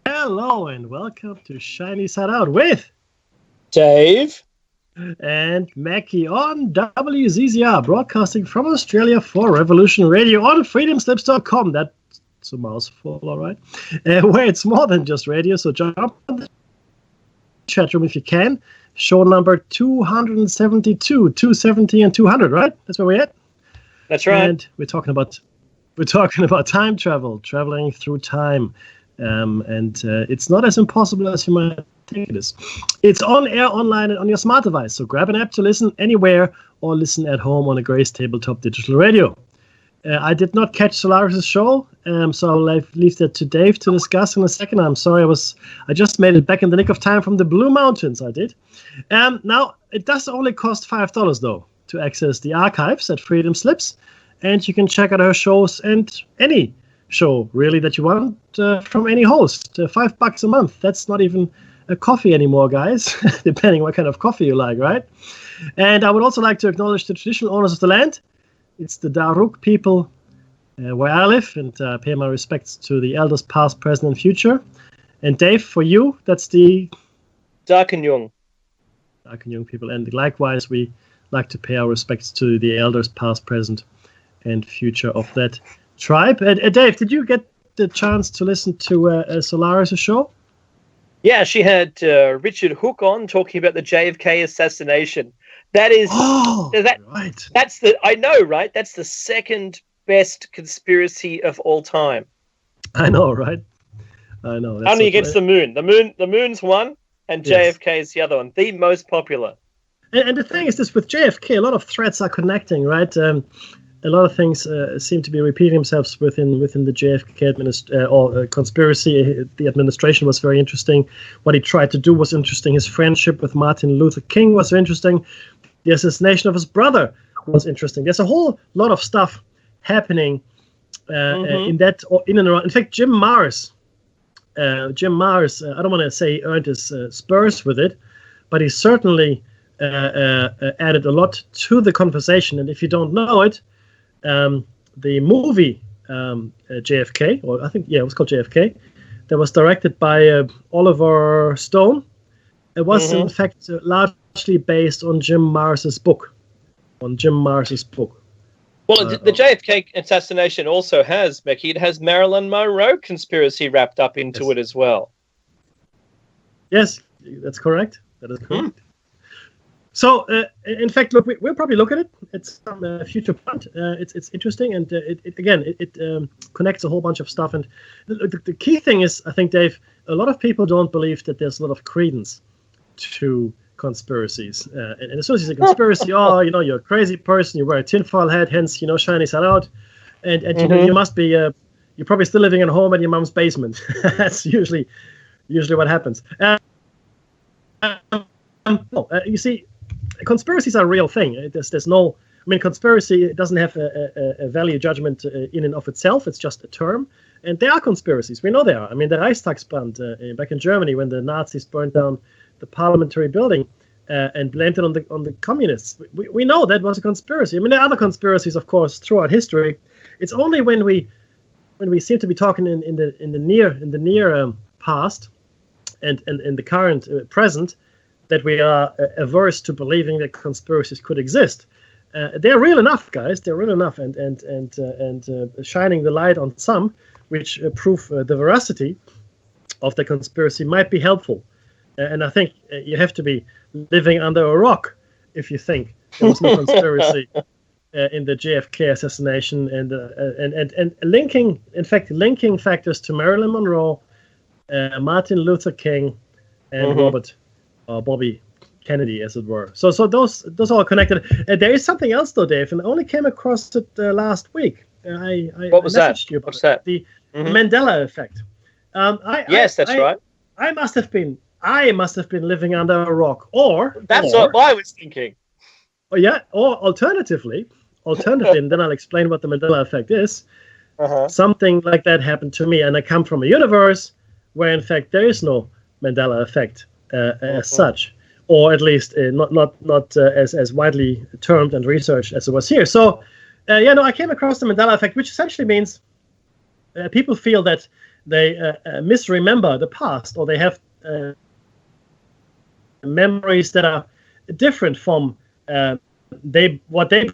Hello and welcome to Shiny Side Out with Dave and Mackie on WZZR, broadcasting from Australia for Revolution Radio on freedomslips.com. That's a mouthful, all right. Where it's more than just radio, so jump on the chat room if you can. Show number 272, 270, and 200, right? That's where we're at. That's right. And we're talking about time travel, traveling through time. And it's not as impossible as you might think it is. It's on air, online, and on your smart device. So grab an app to listen anywhere or listen at home on a Grace Tabletop Digital Radio. I did not catch Solaris' show, so I'll leave that to Dave to discuss in a second. I'm sorry, I just made it back in the nick of time from the Blue Mountains. I did. Now, it does only cost $5, though, to access the archives at Freedom Slips. And you can check out her shows and any show really that you want from any host. $5 a month. That's not even a coffee anymore, guys, depending what kind of coffee you like, right? And I would also like to acknowledge the traditional owners of the land. It's the Daruk people where I live, and pay my respects to the elders past, present, and future. And Dave, for you, that's the Darkinjung people. And likewise, we like to pay our respects to the elders past, present, and future of that tribe. Dave, did you get the chance to listen to Solaris' show? Yeah, she had Richard Hook on talking about the JFK assassination. That is, right. I know, right? That's the second best conspiracy of all time. I know, right? I know. That's only against the moon. The moon's one, and JFK is the other one. The most popular. And the thing is, this with JFK, a lot of threads are connecting, right? A lot of things seem to be repeating themselves within the JFK conspiracy. The administration was very interesting. What he tried to do was interesting. His friendship with Martin Luther King was interesting. The assassination of his brother was interesting. There's a whole lot of stuff happening in and around. In fact, Jim Marrs, I don't want to say earned his spurs with it, but he certainly added a lot to the conversation. And if you don't know it, the movie JFK, or I think, it was called JFK, that was directed by Oliver Stone. It was, in fact, largely based on Jim Marrs's book. Well, the JFK assassination also has, Mackie, it has Marilyn Monroe conspiracy wrapped up into it as well. Yes, that's correct. That is correct. So, in fact, look, we'll probably look at it. It's some future point. It's interesting, and it connects a whole bunch of stuff. And the key thing is, I think, Dave, a lot of people don't believe that there's a lot of credence to conspiracies. And as soon as you say conspiracy, you're a crazy person. You wear a tinfoil hat, hence, shiny side out, and you must be you're probably still living at home in your mom's basement. That's usually what happens. You see. Conspiracies are a real thing. There's no, conspiracy doesn't have a value judgment in and of itself. It's just a term. And there are conspiracies. We know there are. The Reichstagsbrand back in Germany, when the Nazis burned down the parliamentary building and blamed it on the communists. We know that was a conspiracy. There are other conspiracies, of course, throughout history. It's only when we seem to be talking in the near past and in the current present that we are averse to believing that conspiracies could exist. They're real enough, guys. They're real enough, and shining the light on some, which prove the veracity of the conspiracy, might be helpful. And I think you have to be living under a rock if you think there was no conspiracy in the JFK assassination, and linking factors to Marilyn Monroe, Martin Luther King, and Bobby Kennedy, as it were. So those are connected. There is something else, though, Dave, and I only came across it last week. What was that? What's that? The Mandela effect. That's right. I must have been living under a rock, or that's what I was thinking. Or alternatively, and then I'll explain what the Mandela effect is. Something like that happened to me, and I come from a universe where, in fact, there is no Mandela effect as such, or at least not as widely termed and researched as it was here. So, I came across the Mandela effect, which essentially means people feel that they misremember the past, or they have memories that are different from what they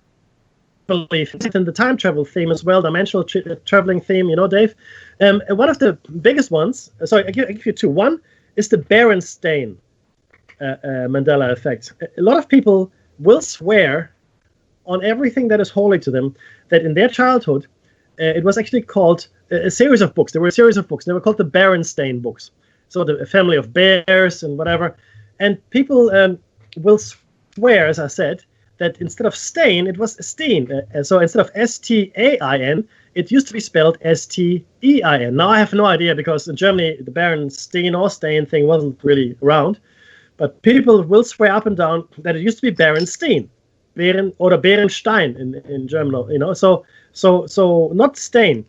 believe. In the time travel theme as well, dimensional traveling theme, Dave. One of the biggest ones, I give you two. One is the Berenstain Mandela effect. A lot of people will swear on everything that is holy to them that in their childhood, it was actually called a series of books. There were a series of books. They were called the Berenstain books. So the family of bears and whatever. And people will swear, as I said, that instead of stain, it was steen. So instead of S-T-A-I-N, it used to be spelled S-T-E-I-N. Now I have no idea, because in Germany, the Berenstain or stain thing wasn't really around. But people will swear up and down that it used to be Berenstain, or Berenstein in German. So not stain.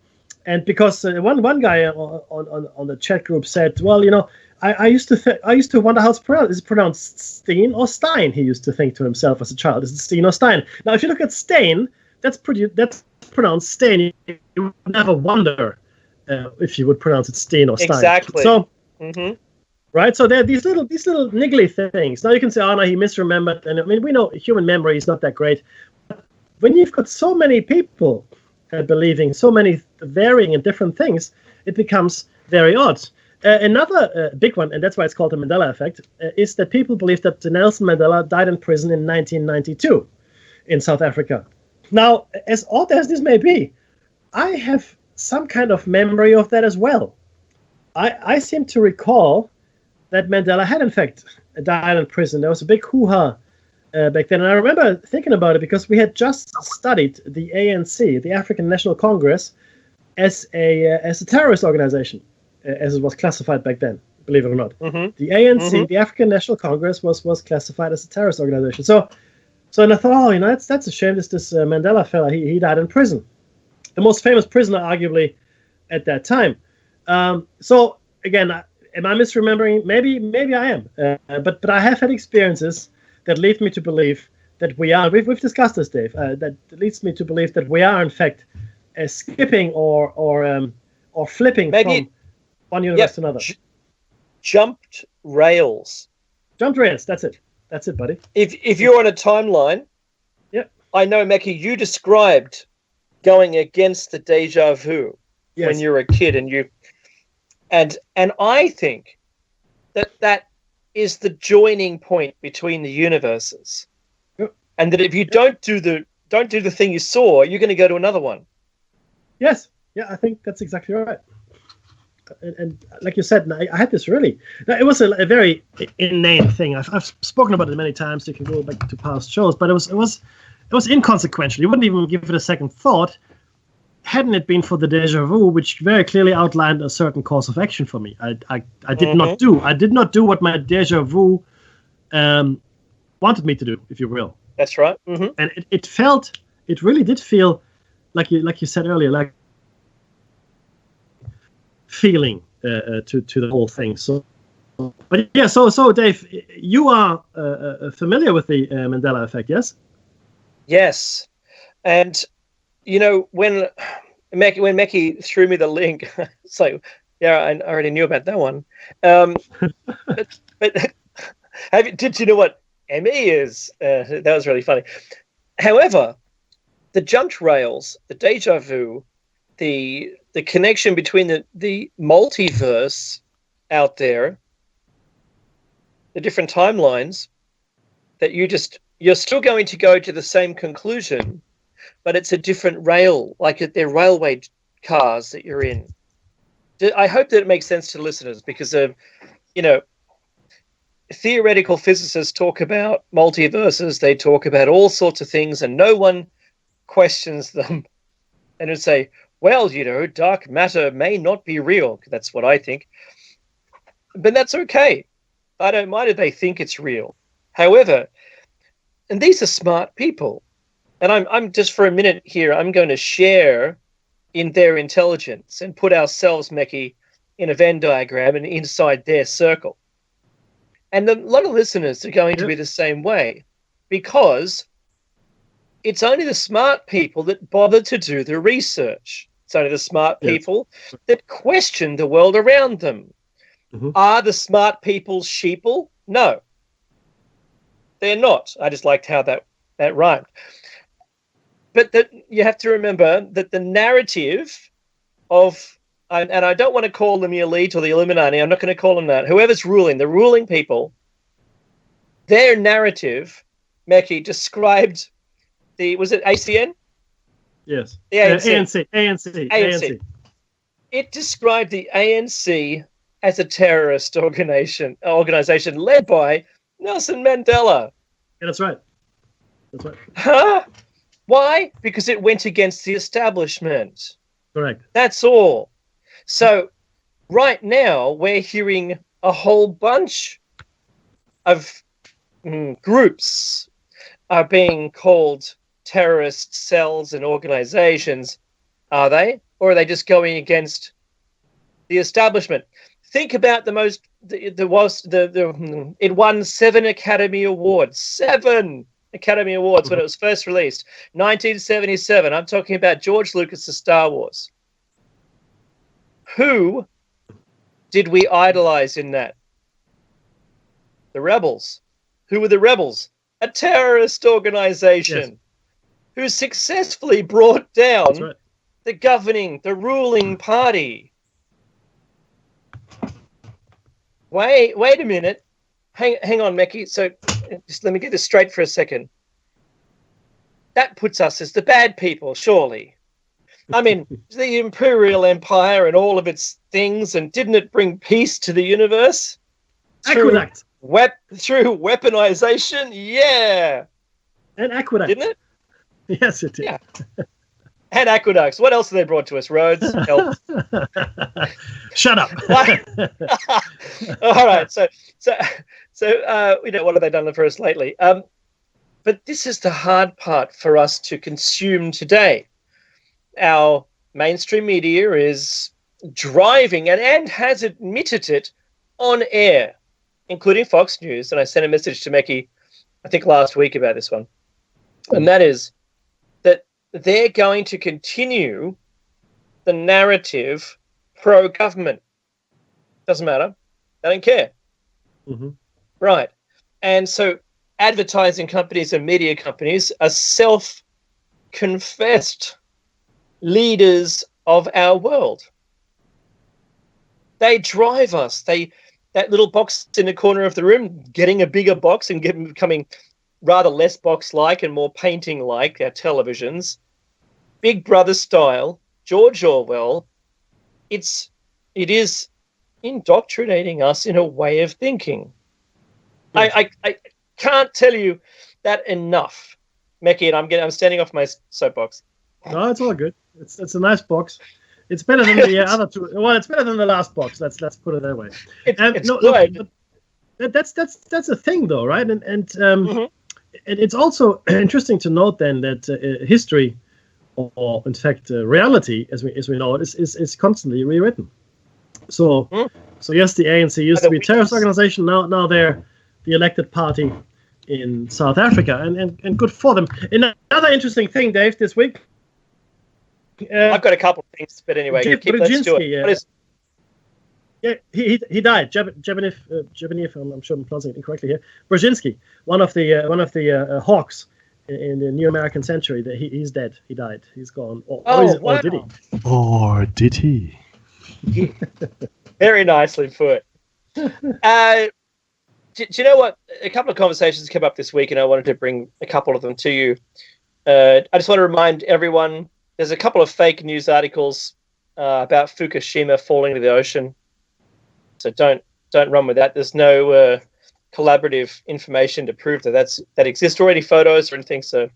And because one guy on the chat group said, well, I used to wonder how it's pronounced. Is it pronounced Steen or Stein? He used to think to himself as a child, is it Steen or Stein? Now, if you look at Stain, that's pronounced Stain. You would never wonder if you would pronounce it Steen or Stein. Exactly. So, right. So there are these little niggly things. Now you can say, oh no, he misremembered. And I mean, we know human memory is not that great. But when you've got so many people believing so many varying and different things, it becomes very odd. Another big one, and that's why it's called the Mandela effect, is that people believe that Nelson Mandela died in prison in 1992 in South Africa. Now, as odd as this may be, I have some kind of memory of that as well. I seem to recall that Mandela had, in fact, died in prison. There was a big hoo-ha back then. And I remember thinking about it because we had just studied the ANC, the African National Congress, as a terrorist organization, as it was classified back then, believe it or not. The ANC, the African National Congress, was classified as a terrorist organization. So and I thought, that's a shame. This Mandela fella, he died in prison. The most famous prisoner, arguably, at that time. So again, am I misremembering? Maybe I am. But I have had experiences that lead me to believe that we are. We've discussed this, Dave. That leads me to believe that we are, in fact, skipping or flipping from one universe to another. Jumped rails. Jumped rails. That's it. That's it, buddy. If you're on a timeline, I know, Mackie, you described going against the deja vu when you were a kid, and I think that is the joining point between the universes, and that if you don't do the thing you saw, you're going to go to another one. Yes, I think that's exactly right. And like you said, I had this really. It was a very inane thing. I've spoken about it many times. You can go back to past shows, but it was inconsequential. You wouldn't even give it a second thought, hadn't it been for the deja vu, which very clearly outlined a certain course of action for me. I did not do. I did not do what my deja vu wanted me to do, if you will. That's right. And it really did feel like you said earlier, like feeling to the whole thing. So Dave, you are familiar with the Mandela effect, yes? Yes, and when Mackie threw me the link, it's like, I already knew about that one. But did you know what ME is? That was really funny. However, the jumped rails, the deja vu, the connection between the multiverse out there, the different timelines, that you're still going to go to the same conclusion, but it's a different rail, like they're railway cars that you're in. I hope that it makes sense to listeners, because theoretical physicists talk about multiverses, they talk about all sorts of things, and no one questions them. And would say, well, dark matter may not be real. That's what I think. But that's okay. I don't mind if they think it's real. However, and these are smart people, and I'm just for a minute here, I'm going to share in their intelligence and put ourselves, Mackie, in a Venn diagram and inside their circle. And a lot of listeners are going to be the same way, because it's only the smart people that bother to do the research. It's only the smart Yes. people that question the world around them. Mhm. Are the smart people sheeple? No, they're not. I just liked how that rhymed. But that you have to remember that the narrative of, and I don't want to call them the elite or the Illuminati, I'm not going to call them that. Whoever's ruling, the ruling people, their narrative, Meki, described was it ACN? Yes. The ANC. ANC. It described the ANC as a terrorist organization led by Nelson Mandela. Yeah, that's right. That's right. Huh? Why? Because it went against the establishment. Correct. That's all. So right now we're hearing a whole bunch of groups are being called terrorist cells and organizations. Are they? Or are they just going against the establishment? Think about it won 7 Academy Awards. 7 Academy Awards when it was first released. 1977. I'm talking about George Lucas' Star Wars. Who did we idolize in that? The rebels. Who were the rebels? A terrorist organization who successfully brought down the ruling party. Wait a minute. Hang on, Meki. So just let me get this straight for a second. That puts us as the bad people, surely. I mean, the Imperial Empire and all of its things, and didn't it bring peace to the universe? Aqueduct. Through weaponization? Yeah. And aqueduct. Didn't it? Yes, it did. Yeah. And aqueducts. What else have they brought to us? Roads? Health? Shut up. All right. So what have they done for us lately? But this is the hard part for us to consume today. Our mainstream media is driving and has admitted it on air, including Fox News. And I sent a message to Meki, I think last week, about this one. And that is that they're going to continue the narrative pro-government. Doesn't matter. They don't care. Mm-hmm. Right. And so advertising companies and media companies are self-confessed leaders of our world. They drive us. That little box in the corner of the room, getting a bigger box and becoming rather less box-like and more painting-like, our televisions, Big Brother style, George Orwell, it is indoctrinating us in a way of thinking. Yes. I can't tell you that enough, Meki, and I'm standing off my soapbox. No, it's all good. It's a nice box. It's better than the other two. Well, it's better than the last box. Let's put it that way. It's good. That's a thing, though, right? And it's also interesting to note then that history, or in fact reality, as we know it, is constantly rewritten. So yes, the ANC used to be a terrorist organization. Now they're the elected party in South Africa, and good for them. Another interesting thing, Dave, this week. I've got a couple of things, but anyway, let's do it. Yeah, he died. Jabinif, I'm sure I'm pronouncing it incorrectly here. Brzezinski, one of the hawks in the New American Century. He's dead. He died. He's gone. Or did he? Or did he? Very nicely put. Do you know what? A couple of conversations came up this week, and I wanted to bring a couple of them to you. I just want to remind everyone, there's a couple of fake news articles about Fukushima falling into the ocean. So don't run with that. There's no collaborative information to prove that exists, or any photos or anything. So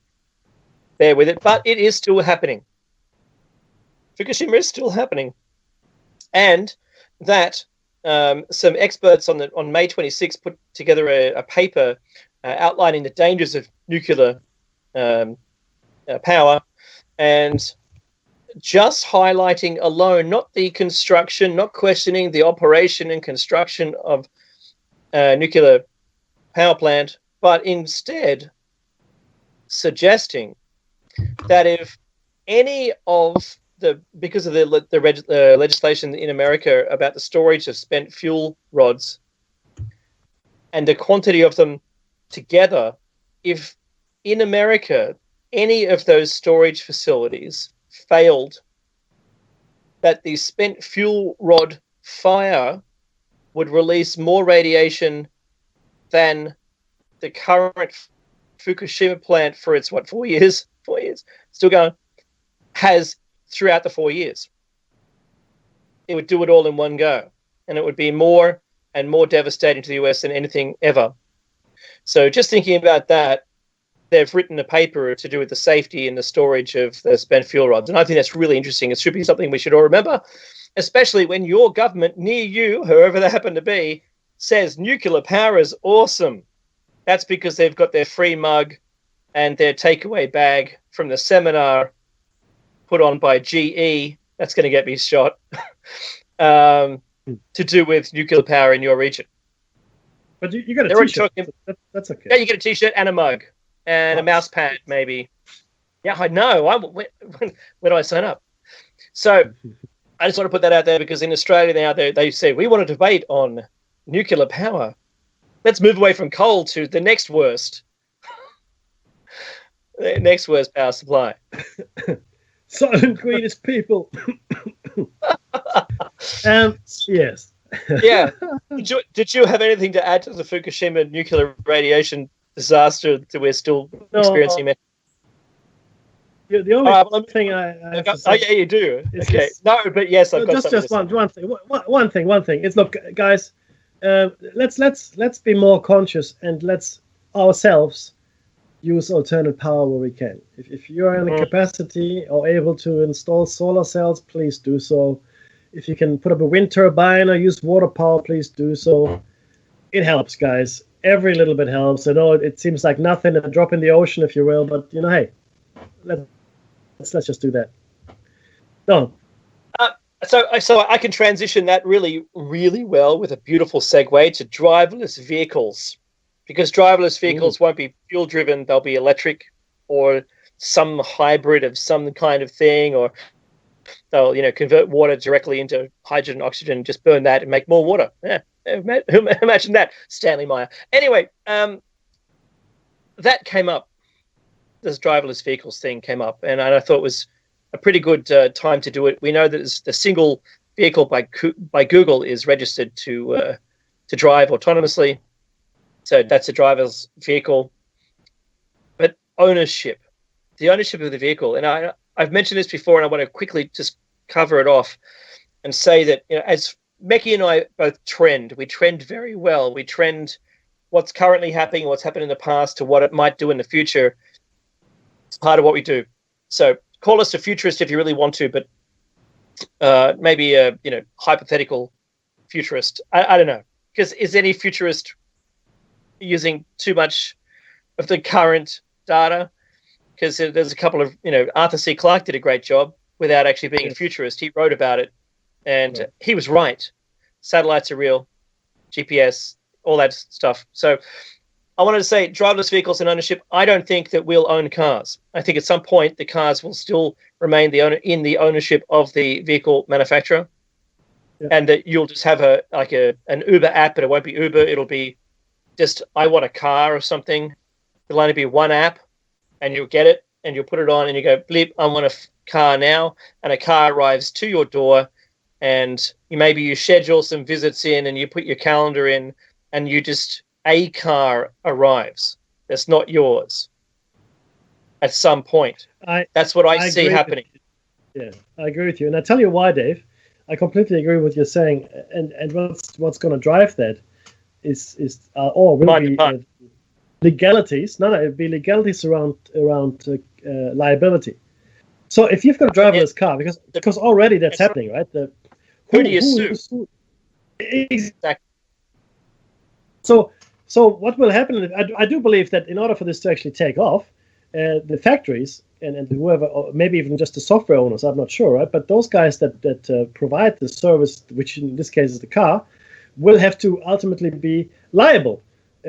bear with it. But it is still happening. Fukushima is still happening, and that some experts on May 26 put together a paper outlining the dangers of nuclear power, and just highlighting alone, not the construction, not questioning the operation and construction of a nuclear power plant, but instead suggesting that if any of because of the legislation in America about the storage of spent fuel rods and the quantity of them together, if in America any of those storage facilities failed, that the spent fuel rod fire would release more radiation than the current Fukushima plant for its 4 years, still going, has throughout the 4 years. It would do it all in one go, and it would be more and more devastating to the US than anything ever. So just thinking about that, they've written a paper to do with the safety and the storage of the spent fuel rods, and I think that's really interesting. It should be something we should all remember, especially when your government near you, whoever they happen to be, says nuclear power is awesome. That's because they've got their free mug and their takeaway bag from the seminar put on by GE. That's going to get me shot. To do with nuclear power in your region. But you got a t-shirt. That's okay. Yeah, you get a t-shirt and a mug and a mouse pad, maybe. Yeah, I know. When do I sign up? So I just want to put that out there because in Australia now they say we want to debate on nuclear power. Let's move away from coal to the next worst. The next worst power supply. Silent greenest people. Yes. Yeah. Did you have anything to add to the Fukushima nuclear radiation disaster that we're still experiencing? The only thing I have to say, yeah, you do. Okay. No, but yes, I've got just one thing. One thing. It's look, guys. Let's be more conscious and let's ourselves use alternate power where we can. If you are in the capacity or able to install solar cells, please do so. If you can put up a wind turbine or use water power, please do so. It helps, guys. Every little bit helps. I know it seems like nothing, a drop in the ocean, if you will, but hey, let's just do that. No. So I can transition that really, really well with a beautiful segue to driverless vehicles, because driverless vehicles won't be fuel driven; they'll be electric or some hybrid of some kind of thing, or they'll convert water directly into hydrogen, oxygen, and just burn that and make more water. Yeah, imagine that, Stanley Meyer. Anyway, that came up. This driverless vehicles thing came up, and I thought it was a pretty good time to do it. We know that the single vehicle by Google is registered to drive autonomously, so that's a driverless vehicle. But the ownership of the vehicle, and I've mentioned this before, and I want to quickly just cover it off and say that as Mekki and I both we trend very well. We trend what's currently happening, what's happened in the past, to what it might do in the future. It's part of what we do. So call us a futurist if you really want to, but maybe a hypothetical futurist. I don't know, because is any futurist using too much of the current data? Because there's a couple of Arthur C. Clarke did a great job without actually being a futurist. He wrote about it, and he was right. Satellites are real, GPS, all that stuff. So I wanted to say driverless vehicles and ownership. I don't think that we'll own cars. I think at some point the cars will still remain in the ownership of the vehicle manufacturer, and that you'll just have an Uber app, but it won't be Uber. It'll be just I want a car or something. It'll only be one app, and you'll get it and you'll put it on and you go bleep. I want a car now, and a car arrives to your door, and maybe you schedule some visits in and you put your calendar in, and a car arrives that's not yours at some point. That's what I see happening. Yeah, I agree with you. And I tell you why, Dave. I completely agree with what you're saying. And what's going to drive that is legalities. No, it'd be legalities around liability. So if you've got a driverless car, because already that's happening, right? Who do you sue? Exactly. So what will happen? I do believe that in order for this to actually take off, the factories and whoever, or maybe even just the software owners, I'm not sure, right? But those guys that provide the service, which in this case is the car, will have to ultimately be liable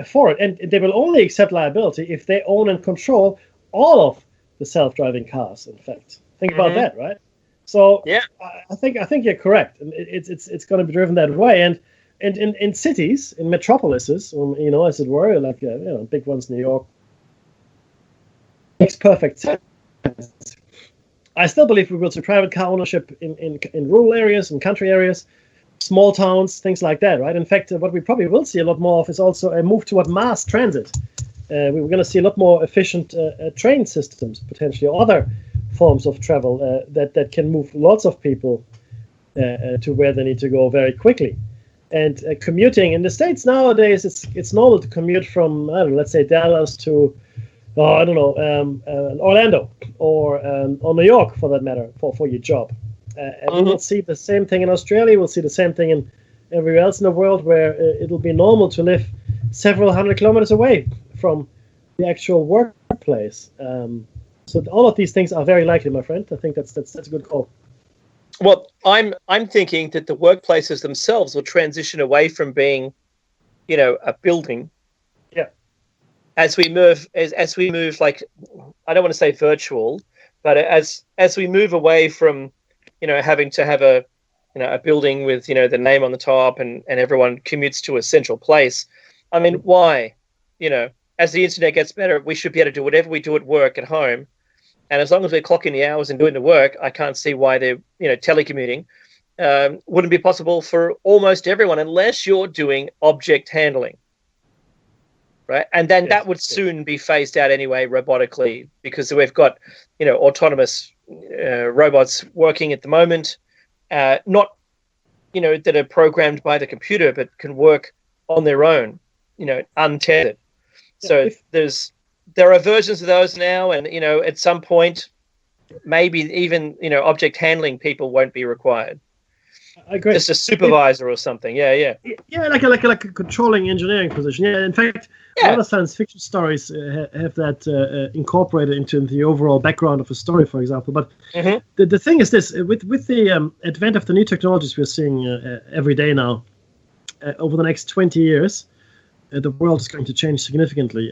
for it, and they will only accept liability if they own and control all of the self-driving cars. In fact, think about that, right? So Yeah. I think you're correct, and it's going to be driven that way. And in cities, in metropolises, as it were, like big ones, New York, makes perfect sense. I still believe we will see private car ownership in rural areas and country areas, small towns, things like that, right? In fact, what we probably will see a lot more of is also a move toward mass transit. We're going to see a lot more efficient train systems, potentially, or other forms of travel that can move lots of people to where they need to go very quickly. And commuting in the States nowadays, it's normal to commute from, I don't know, let's say Dallas to, Orlando or New York, for that matter, for your job. And we will see the same thing in Australia. We'll see the same thing in everywhere else in the world, where it'll be normal to live several hundred kilometers away from the actual workplace. So all of these things are very likely, my friend. I think that's a good call. Well, I'm thinking that the workplaces themselves will transition away from being, a building. Yeah. As we move, like, I don't want to say virtual, but as we move away from, having to have a building with, the name on the top and everyone commutes to a central place. I mean, why? As the internet gets better, we should be able to do whatever we do at work at home. And as long as we're clocking the hours and doing the work, I can't see why telecommuting wouldn't be possible for almost everyone, unless you're doing object handling. Right. And then that would soon be phased out anyway, robotically, because we've got, autonomous robots working at the moment, not, that are programmed by the computer, but can work on their own, untethered. So there are versions of those now, and at some point, maybe even object handling people won't be required. I agree. Just a supervisor or something. Yeah, like a controlling engineering position. Yeah, in fact, a lot of science fiction stories have that incorporated into the overall background of a story, for example. But the thing is this: with the advent of the new technologies we're seeing every day now, over the next 20 years. The world is going to change significantly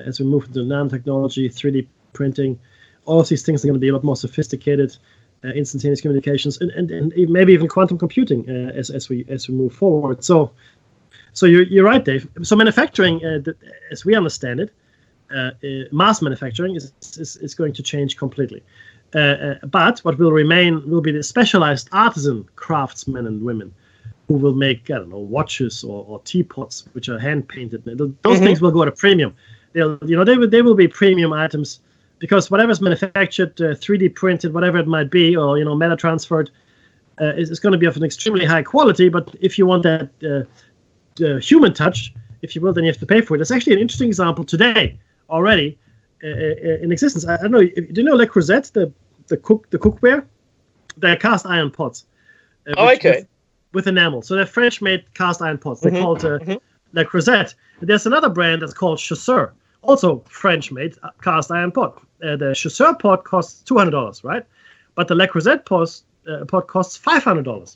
as we move into nanotechnology, 3D printing. All of these things are going to be a lot more sophisticated, instantaneous communications, and maybe even quantum computing as we move forward. So you're right, Dave. So manufacturing, as we understand it, mass manufacturing is going to change completely. But what will remain will be the specialized artisan craftsmen and women who will make, watches or teapots, which are hand painted. Those things will go at a premium. They will be premium items, because whatever's manufactured, 3D printed, whatever it might be, or meta transferred, is going to be of an extremely high quality. But if you want that human touch, if you will, then you have to pay for it. It's actually an interesting example today already in existence. I don't know. Do you know Le Creuset, the cookware? They're cast iron pots. With enamel. So they're French-made cast iron pots. They're called Le Creuset. There's another brand that's called Chasseur, also French-made cast iron pot. The Chasseur pot costs $200, right? But the Le Creuset pot costs $500. It's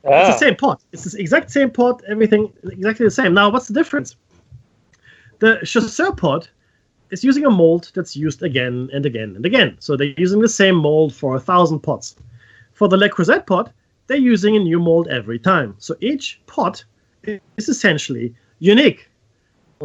the same pot. It's the exact same pot, everything exactly the same. Now, what's the difference? The Chasseur pot is using a mold that's used again and again and again. So they're using the same mold for 1,000 pots. For the Le Creuset pot, they're using a new mold every time. So each pot is essentially unique.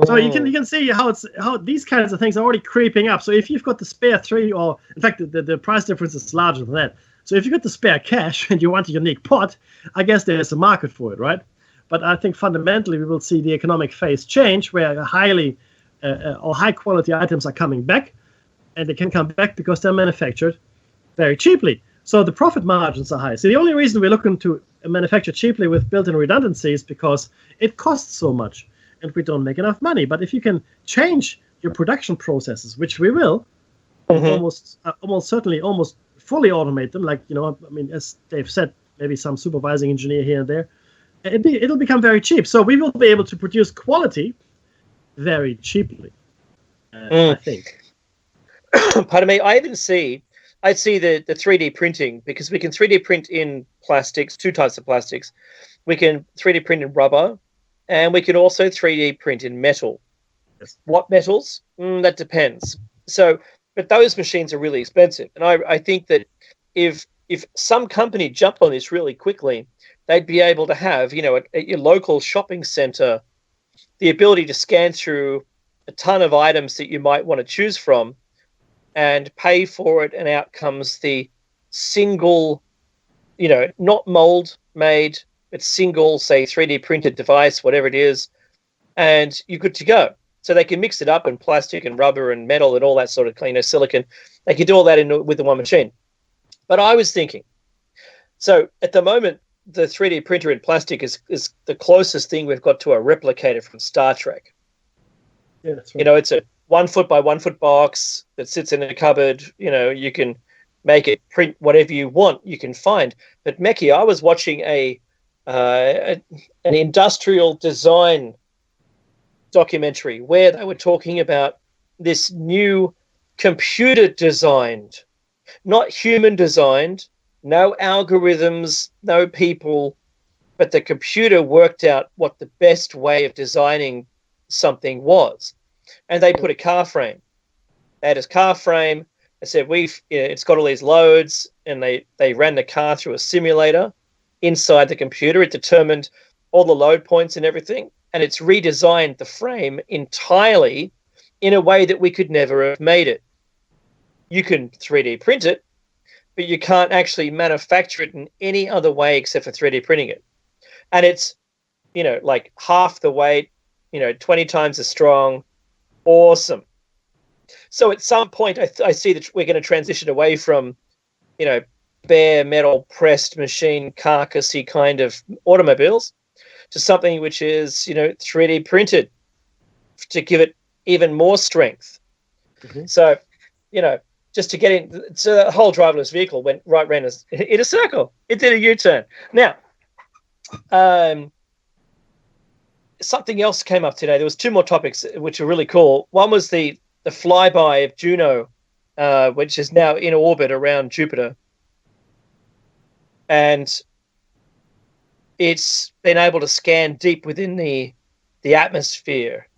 So you can see how these kinds of things are already creeping up. So if you've got the spare three, or in fact the price difference is larger than that. So if you've got the spare cash and you want a unique pot, I guess there's a market for it, right? But I think fundamentally we will see the economic phase change, where highly or high quality items are coming back, and they can come back because they're manufactured very cheaply. So the profit margins are high. So the only reason we're looking to manufacture cheaply with built-in redundancy is because it costs so much and we don't make enough money. But if you can change your production processes, which we will, almost certainly almost fully automate them, like, as Dave said, maybe some supervising engineer here and there, it'll become very cheap. So we will be able to produce quality very cheaply, I think. Pardon me, I see the 3D printing, because we can 3D print in plastics, two types of plastics. We can 3D print in rubber, and we can also 3D print in metal. Yes. What metals? That depends. So, but those machines are really expensive. And I think that if if some company jumped on this really quickly, they'd be able to have, at your local shopping center, the ability to scan through a ton of items that you might want to choose from and pay for it, and out comes the single, not mold made, but single, say, 3D printed device, whatever it is, and you're good to go. So they can mix it up in plastic and rubber and metal and all that sort of, silicon. They can do all that with the one machine. But I was thinking, so at the moment, the 3D printer in plastic is the closest thing we've got to a replicator from Star Trek. Yeah, that's right. It's a 1 foot by 1 foot box that sits in a cupboard. You can make it print whatever you want. You can find. But Meki, I was watching an industrial design documentary where they were talking about this new computer designed, not human designed, no algorithms, no people, but the computer worked out what the best way of designing something was. And they put a car frame. They had a car frame. They said, it's got all these loads, and they ran the car through a simulator inside the computer. It determined all the load points and everything, and it's redesigned the frame entirely in a way that we could never have made it. You can 3D print it, but you can't actually manufacture it in any other way except for 3D printing it. And it's, like half the weight, 20 times as strong. Awesome. So at some point, I see that we're going to transition away from, bare metal pressed machine carcassy kind of automobiles to something which is, 3D printed to give it even more strength. Mhm. So, just to get in, so the whole driverless vehicle went right around in a circle. It did a U-turn. Now, something else came up today. There was 2 more topics which are really cool. One was the flyby of Juno, which is now in orbit around Jupiter. And it's been able to scan deep within the atmosphere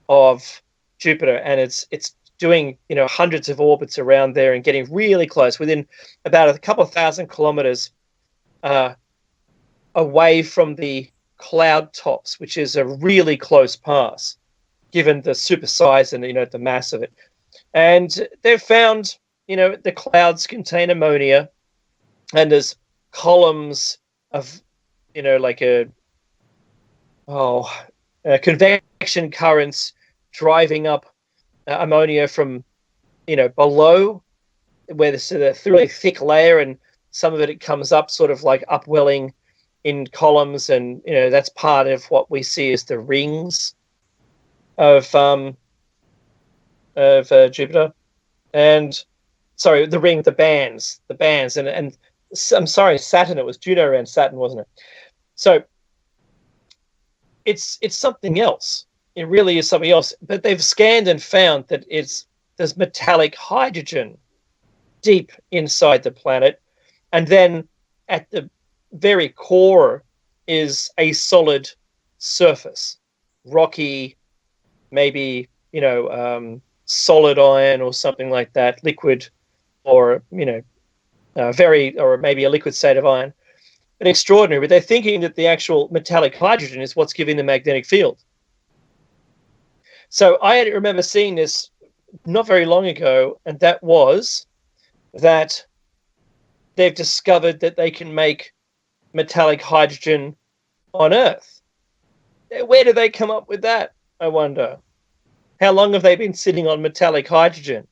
of Jupiter, and it's doing hundreds of orbits around there and getting really close, within about a couple of thousand kilometers away from the cloud tops, which is a really close pass given the super size and the mass of it. And they've found the clouds contain ammonia, and there's columns of convection currents driving up ammonia from below, where there's a really thick layer, and some of it comes up sort of like upwelling in columns, and that's part of what we see as the rings of Jupiter, and sorry, the bands, and I'm sorry, Saturn. It was Juno around Saturn, wasn't it? So it's something else. It really is something else. But they've scanned and found that there's metallic hydrogen deep inside the planet, and then at the very core is a solid surface, rocky, maybe solid iron or something like that, liquid, or or maybe a liquid state of iron. But extraordinary. But they're thinking that the actual metallic hydrogen is what's giving the magnetic field. So I remember seeing this not very long ago, and that was that they've discovered that they can make metallic hydrogen on Earth. Where do they come up with that, I wonder? How long have they been sitting on metallic hydrogen?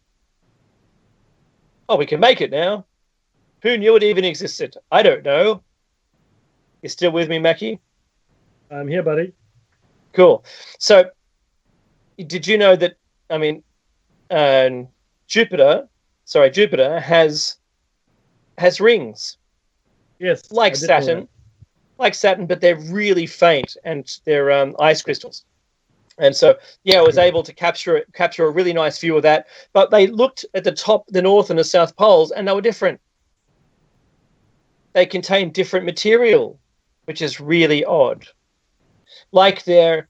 Oh, we can make it now. Who knew it even existed? I don't know. You still with me, Mackie? I'm here, buddy. Cool. So, did you know that, Jupiter has rings. Yes. Like I did know Saturn, but they're really faint, and they're ice crystals. And so, I was able to capture a really nice view of that. But they looked at the North and the South Poles, and they were different. They contain different material, which is really odd. Like they're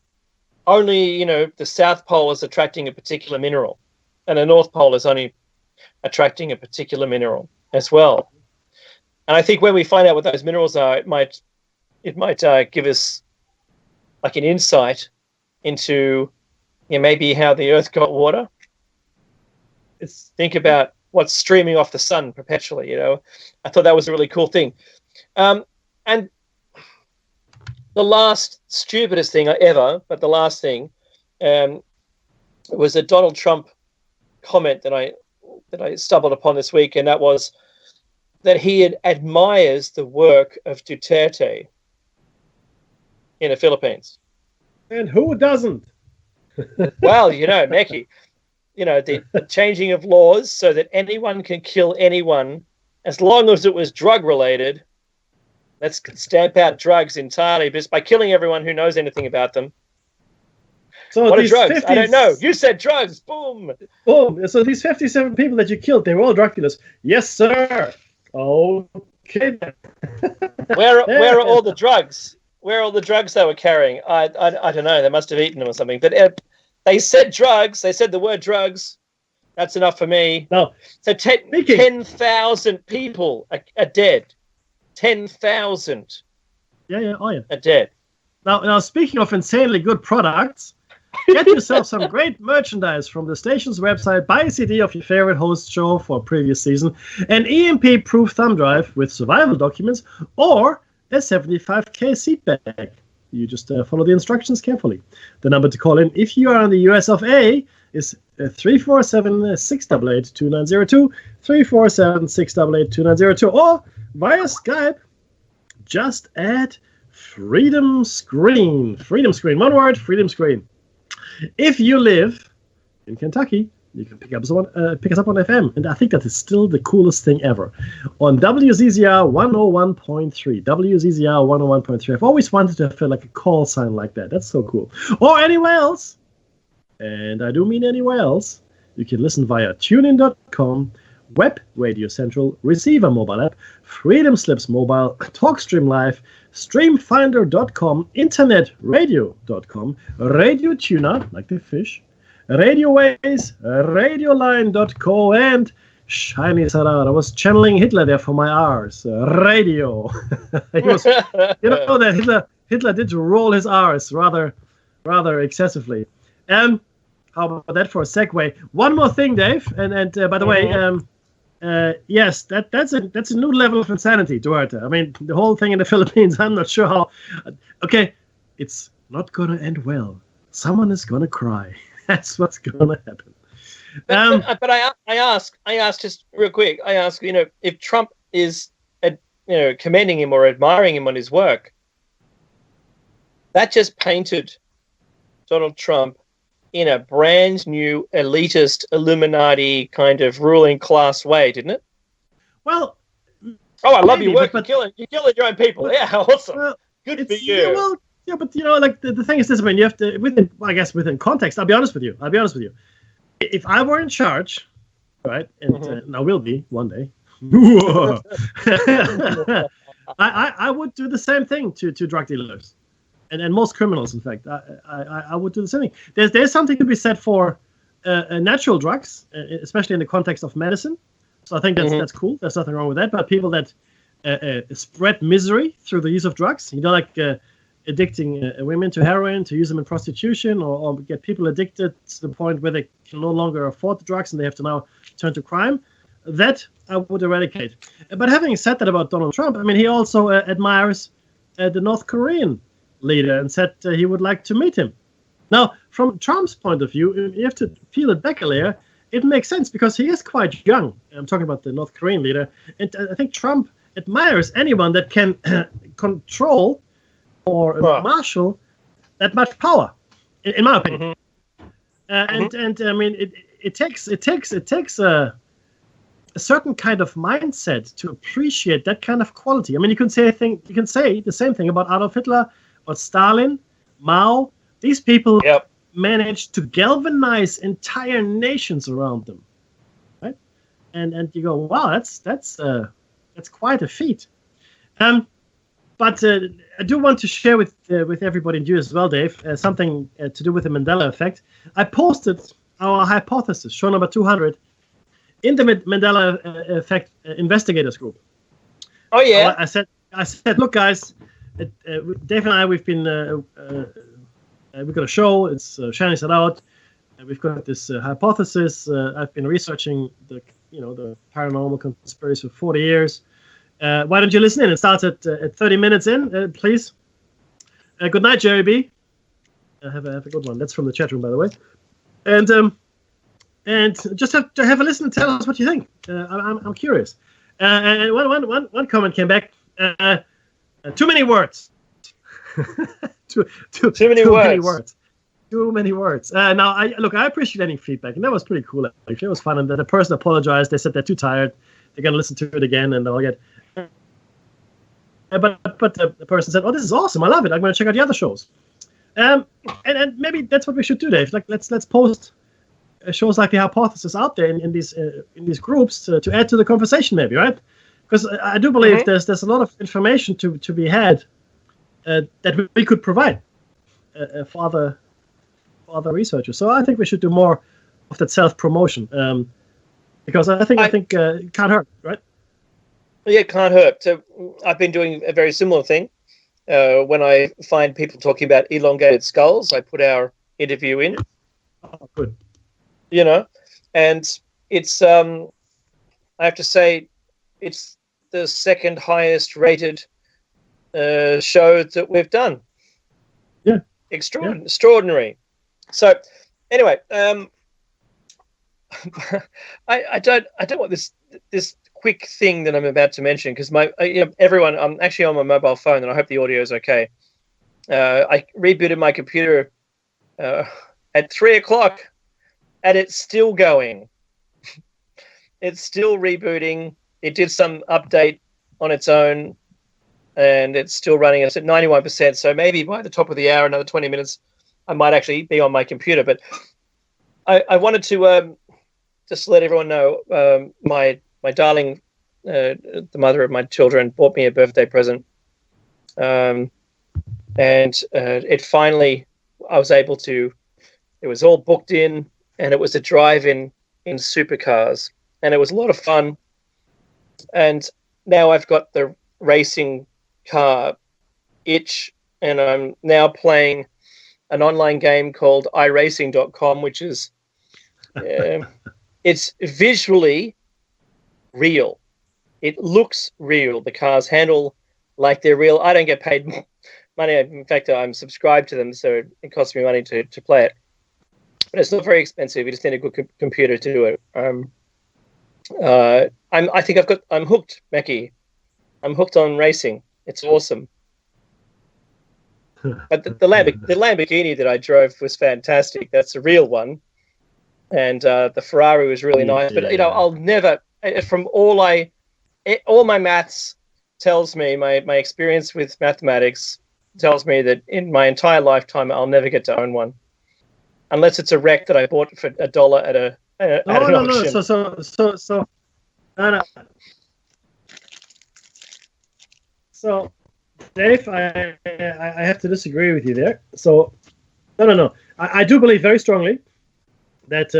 only, the South Pole is attracting a particular mineral, and the North Pole is only attracting a particular mineral. as well. And I think when we find out what those minerals are, it might give us like an insight into maybe how the Earth got water. Think about what's streaming off the sun perpetually. I thought that was a really cool thing. And the last stupidest thing ever, but the last thing was a Donald Trump comment that I stumbled upon this week, and that was that he admires the work of Duterte in the Philippines. And who doesn't? Well, Meki, the changing of laws so that anyone can kill anyone as long as it was drug related. Let's stamp out drugs entirely just by killing everyone who knows anything about them. So what are drugs? I don't know. You said drugs. Boom. Boom. So these 57 people that you killed, they were all drug dealers. Yes, sir. Okay. Where are all the drugs? Where are all the drugs they were carrying? I don't know. They must have eaten them or something. But they said drugs. They said the word drugs. That's enough for me. No. So 10,000 people are dead. 10,000. Yeah. Oh, yeah. Are dead. Now, speaking of insanely good products, get yourself some great merchandise from the station's website. Buy a CD of your favorite host show for a previous season, an EMP-proof thumb drive with survival documents, or a 75K seat bag. You just follow the instructions carefully. The number to call in if you are in the US of A is 347-688-2902, 347-688-2902, or via Skype, just add Freedom Screen. Freedom Screen. One word, Freedom Screen. If you live in Kentucky, you can pick us up on FM, and I think that is still the coolest thing ever. On WZZR 101.3. WZZR 101.3. I've always wanted to feel like a call sign like that. That's so cool. Or anywhere else, and I do mean anywhere else, you can listen via TuneIn.com, Web Radio Central, Receiver mobile app, Freedom Slips mobile, TalkStream Live, StreamFinder.com, InternetRadio.com, Radio Tuna, like the fish, Radio Ways, Radioline.co, and Shiny Sarah. I was channeling Hitler there for my R's. Radio. That Hitler did roll his R's rather excessively. How about that for a segue? One more thing, Dave. And by the way, yes, that's a new level of insanity, Duarte. I mean, the whole thing in the Philippines, I'm not sure how. Okay, it's not going to end well. Someone is going to cry. That's what's going to happen. But I ask just real quick. I ask, if Trump is, commending him or admiring him on his work, that just painted Donald Trump in a brand new elitist Illuminati kind of ruling class way, didn't it? Well, I love your work. You're killing your own people. Yeah, awesome. Well, good for you. Yeah, but like the thing is this. I mean, you have to within context. I'll be honest with you. If I were in charge, right, and I will be one day, I would do the same thing to drug dealers, and most criminals. In fact, I would do the same thing. There's something to be said for natural drugs, especially in the context of medicine. So I think that's cool. There's nothing wrong with that. But people that spread misery through the use of drugs, like addicting women to heroin, to use them in prostitution, or get people addicted to the point where they can no longer afford the drugs and they have to now turn to crime, that I would eradicate. But having said that about Donald Trump, I mean, he also admires the North Korean leader and said he would like to meet him. Now, from Trump's point of view, you have to peel it back a layer. It makes sense because he is quite young. I'm talking about the North Korean leader. And I think Trump admires anyone that can control or marshal that much power, in my opinion. And I mean, it takes a certain kind of mindset to appreciate that kind of quality. I mean, you can say the same thing about Adolf Hitler or Stalin, Mao. These people managed to galvanize entire nations around them, right? And you go, wow, that's quite a feat. But I do want to share with everybody and you as well, Dave, something to do with the Mandela effect. I posted our hypothesis, show number 200, in the Mandela Effect Investigators Group. Oh yeah. I said, look, guys, Dave and I, we've got a show. It's shining it out. We've got this hypothesis. I've been researching the paranormal conspiracy for 40 years. Why don't you listen in? It starts at 30 minutes in, please. Good night, Jerry B. Have a good one. That's from the chat room, by the way. And just have a listen and tell us what you think. I'm curious. And one comment came back. Too many words. too many words. Too many words. Now, I appreciate any feedback, and that was pretty cool. Actually, it was fun. And the person apologized. They said they're too tired. They're gonna listen to it again, and they'll get. But the person said, "Oh, this is awesome! I love it. I'm gonna check out the other shows." And maybe that's what we should do, Dave. Like let's post shows like the Hypothesis out there in these groups to add to the conversation, maybe, right? Because I do believe there's a lot of information to be had that we could provide for other researchers. So I think we should do more of that self-promotion because I think it can't hurt, right? Yeah, it can't hurt. So I've been doing a very similar thing. When I find people talking about elongated skulls, I put our interview in. Oh, good. And it's I have to say it's the second highest rated show that we've done. Yeah. Extraordinary. So anyway, I don't want this quick thing that I'm about to mention because everyone, I'm actually on my mobile phone and I hope the audio is okay. I rebooted my computer at 3:00 and it's still going. It's still rebooting. It did some update on its own and it's still running. It's at 91%. So maybe by the top of the hour, another 20 minutes, I might actually be on my computer. But I wanted to just let everyone know my darling, the mother of my children, bought me a birthday present. And it finally, I was able to, it was all booked in and it was a drive in supercars and it was a lot of fun. And now I've got the racing car itch and I'm now playing an online game called iRacing.com, which is, it's visually real. It looks real. The cars handle like they're real. I don't get paid money. In fact, I'm subscribed to them, so it costs me money to play it. But it's not very expensive. You just need a good computer to do it. I'm hooked, Mackie. I'm hooked on racing. It's awesome. But the Lamborghini that I drove was fantastic. That's a real one. And the Ferrari was really nice. But I'll never, from all my maths tells me, my experience with mathematics tells me that in my entire lifetime I'll never get to own one, unless it's a wreck that I bought for $1 at an auction. No. So, Dave, I have to disagree with you there. So, no. I do believe very strongly that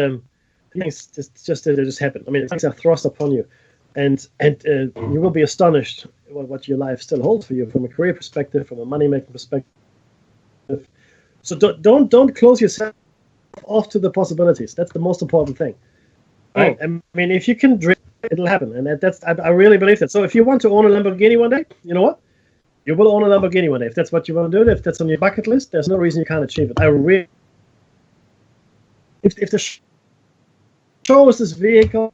things just happen. I mean, things are thrust upon you, and you will be astonished what your life still holds for you from a career perspective, from a money-making perspective. So don't close yourself off to the possibilities. That's the most important thing. Right? I mean, if you can dream, it'll happen, and I really believe that. So if you want to own a Lamborghini one day, you know what? You will own a Lamborghini one day. If that's what you want to do, if that's on your bucket list, there's no reason you can't achieve it. If the show is this vehicle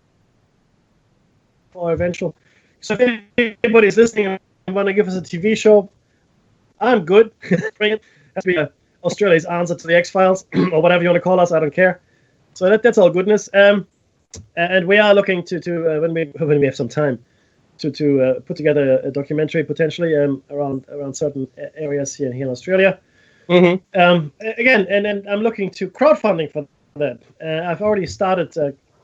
for eventual. So if anybody's listening and want to give us a TV show, I'm good. Bring it. That's be Australia's answer to the X-Files or whatever you want to call us. I don't care. So that's all goodness. And we are looking to when we have some time to put together a documentary potentially around certain areas here in Australia. Mm-hmm. Again, and then I'm looking to crowdfunding for that. I've already started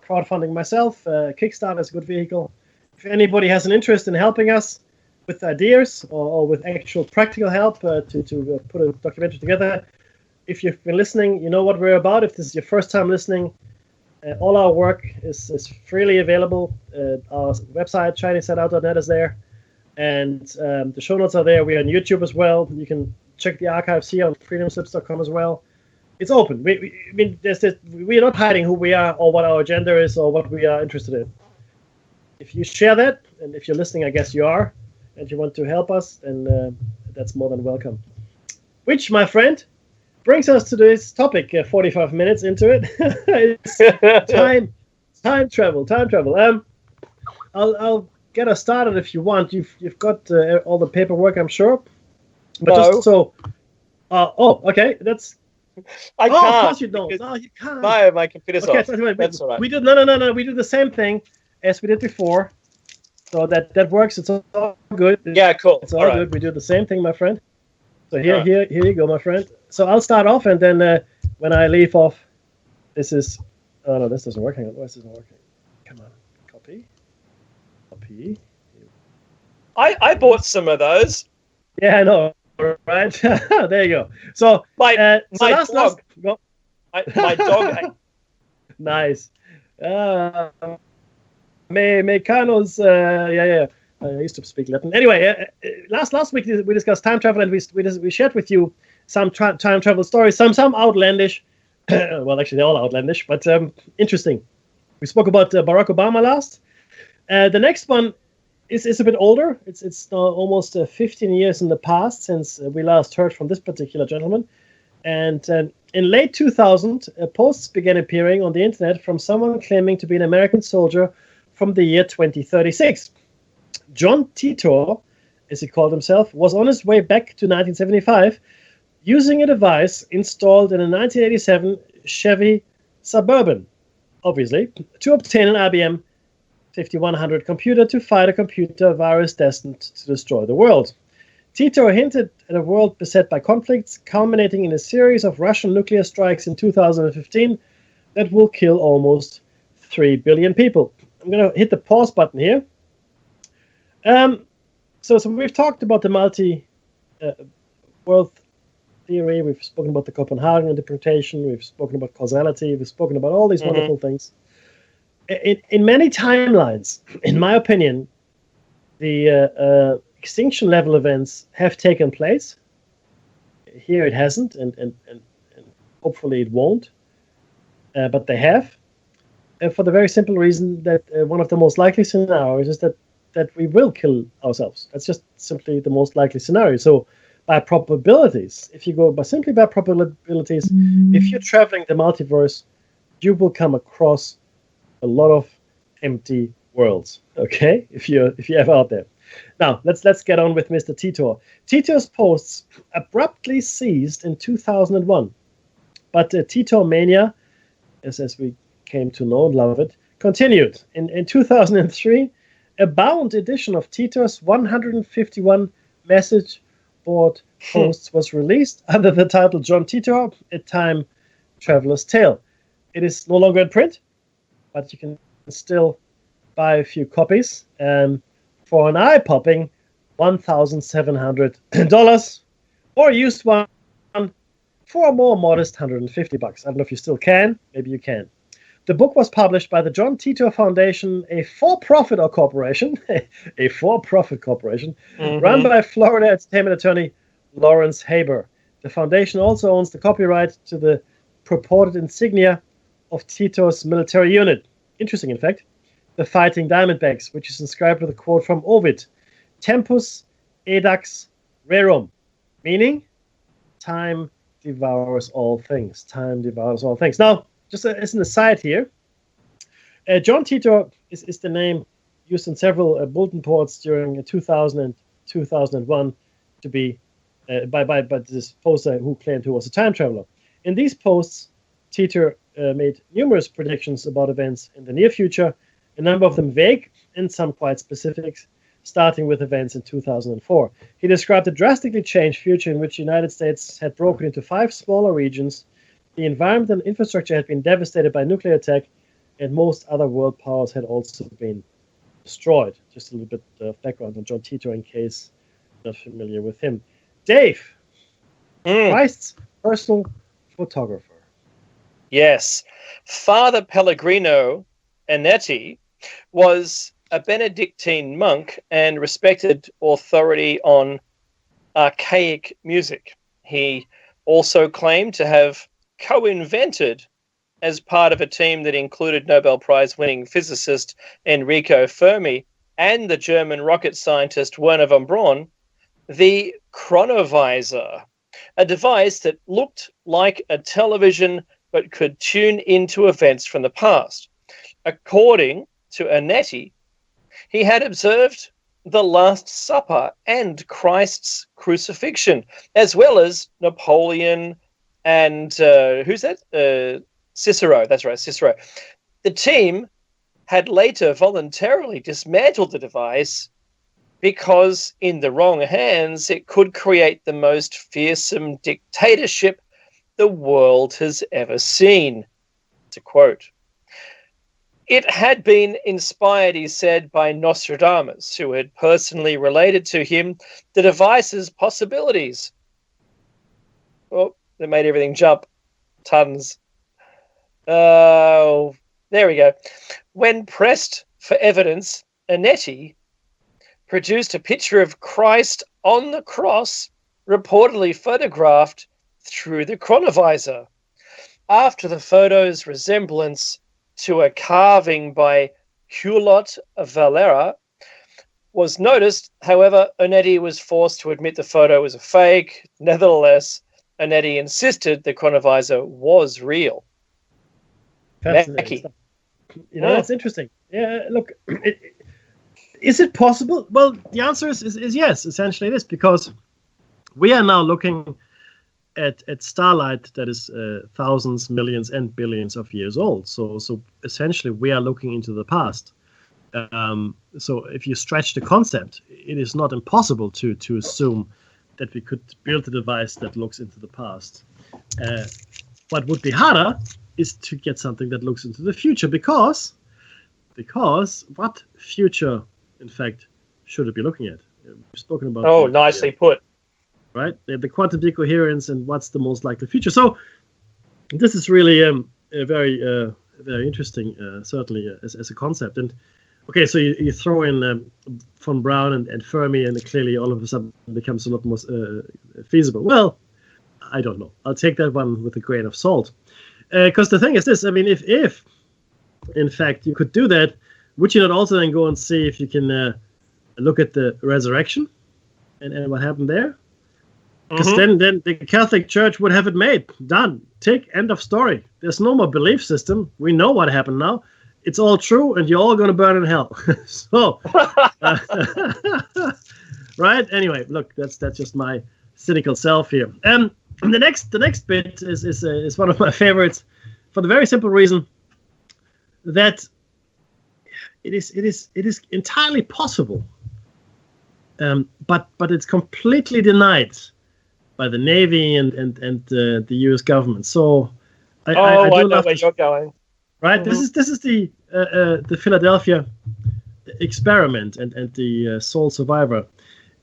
crowdfunding myself. Kickstarter is a good vehicle. If anybody has an interest in helping us with ideas or with actual practical help to put a documentary together, if you've been listening, you know what we're about. If this is your first time listening, All our work is freely available. Our website, ChineseSetOut.net, is there. And the show notes are there. We're on YouTube as well. You can check the archives here on freedomslips.com as well. It's open. We're not hiding who we are or what our agenda is or what we are interested in. If you share that, and if you're listening, I guess you are, and you want to help us, then that's more than welcome. Which, my friend, brings us to this topic 45 minutes into it. It's time travel. I'll get us started if you want. You've got all the paperwork, I'm sure. But No. just so... okay. That's... I can't. Of course you don't. No, you can't. My computer's Okay, off. so That's all right. We do no. We do the same thing as we did before. So that works. It's all good. Yeah, cool. It's all right. good. We do the same thing, my friend. So here Alright. you go, my friend. So I'll start off, and then when I leave off, this is... Oh, no, this doesn't work. Hang on. Why is this not working? Come on. Copy. I bought some of those. Yeah, I know. Right. There you go. So, My last dog. go. My dog. Nice. Mexicanos. Yeah. I used to speak Latin. Anyway, last week we discussed time travel, and we shared with you some time travel stories. Some outlandish. Well, actually, they're all outlandish, but interesting. We spoke about Barack Obama last. The next one is a bit older. It's now almost 15 years in the past since we last heard from this particular gentleman. And in late 2000, posts began appearing on the internet from someone claiming to be an American soldier from the year 2036. John Titor, as he called himself, was on his way back to 1975 using a device installed in a 1987 Chevy Suburban, obviously, to obtain an IBM 5100 computer to fight a computer virus destined to destroy the world. Titor hinted at a world beset by conflicts, culminating in a series of Russian nuclear strikes in 2015 that will kill almost 3 billion people. I'm going to hit the pause button here. So we've talked about the multi-world theory. We've spoken about the Copenhagen interpretation. We've spoken about causality. We've spoken about all these wonderful things. In many timelines, in my opinion, the extinction level events have taken place. Here it hasn't, and hopefully it won't. But they have. For the very simple reason that one of the most likely scenarios is that we will kill ourselves. That's just simply the most likely scenario. So by probabilities, if you go simply by probabilities, if you're traveling the multiverse, you will come across a lot of empty worlds. Okay, if you're ever out there. Now let's get on with Mr. Titor. Titor's posts abruptly ceased in 2001, but Titor mania, as we came to know and love it, continued. In 2003, a bound edition of Titor's 151 message board posts was released under the title John Titor, A Time Traveler's Tale. It is no longer in print, but you can still buy a few copies for an eye-popping $1,700, or used one for a more modest $150. I don't know if you still can. Maybe you can. The book was published by the John Titor Foundation, a for-profit corporation, run by Florida entertainment attorney Lawrence Haber. The foundation also owns the copyright to the purported insignia of Titor's military unit. Interesting, in fact, the Fighting Diamondbacks, which is inscribed with a quote from Ovid, Tempus edax rerum, meaning time devours all things. Time devours all things. Now, just as an aside here, John Titor is the name used in several bulletin boards during 2000 and 2001 to be by this poster who claimed he was a time traveler. In these posts, Titor made numerous predictions about events in the near future, a number of them vague and some quite specific, starting with events in 2004. He described a drastically changed future in which the United States had broken into 5 smaller regions. The environment and infrastructure had been devastated by nuclear attack, and most other world powers had also been destroyed. Just a little bit of background on John Titor in case you're not familiar with him. Dave, Christ's personal photographer. Yes. Father Pellegrino Anetti was a Benedictine monk and respected authority on archaic music. He also claimed to have co-invented, as part of a team that included Nobel Prize-winning physicist Enrico Fermi and the German rocket scientist Wernher von Braun, the chronovisor, a device that looked like a television but could tune into events from the past. According to Anetti, he had observed the Last Supper and Christ's crucifixion, as well as Napoleon and who's that? Cicero. That's right, Cicero. The team had later voluntarily dismantled the device because in the wrong hands, it could create the most fearsome dictatorship the world has ever seen, to quote. It had been inspired, he said, by Nostradamus, who had personally related to him the device's possibilities. Oh, they made everything jump. Tons. Oh, there we go. When pressed for evidence, Anetti produced a picture of Christ on the cross, reportedly photographed through the chronovisor. After the photo's resemblance to a carving by Hulot Valera was noticed, however, Anetti was forced to admit the photo was a fake. Nevertheless, Anetti insisted the chronovisor was real. Fascinating stuff. You know, that's interesting. Yeah, look, is it possible? Well, the answer is yes. Essentially, it is, because we are now looking at starlight that is thousands, millions, and billions of years old. So essentially, we are looking into the past. So if you stretch the concept, it is not impossible to assume that we could build a device that looks into the past. What would be harder is to get something that looks into the future, because what future, in fact, should it be looking at? We've spoken about. Oh, nicely put. Right, the quantum decoherence and what's the most likely future. So this is really a very interesting, certainly as a concept. And okay, so you throw in von Braun and Fermi, and it clearly all of a sudden becomes a lot more feasible. Well, I don't know. I'll take that one with a grain of salt. Because the thing is this, I mean, if in fact you could do that, would you not also then go and see if you can look at the resurrection and what happened there? Because then the Catholic Church would have it made. Done. Tick. End of story. There's no more belief system. We know what happened now. It's all true, and you're all going to burn in hell. So, right? Anyway, look, that's just my cynical self here. And the next bit is one of my favorites, for the very simple reason that it is entirely possible, but it's completely denied by the Navy and the U.S. government. So I know where you're going. Right, this is the Philadelphia experiment and the sole survivor.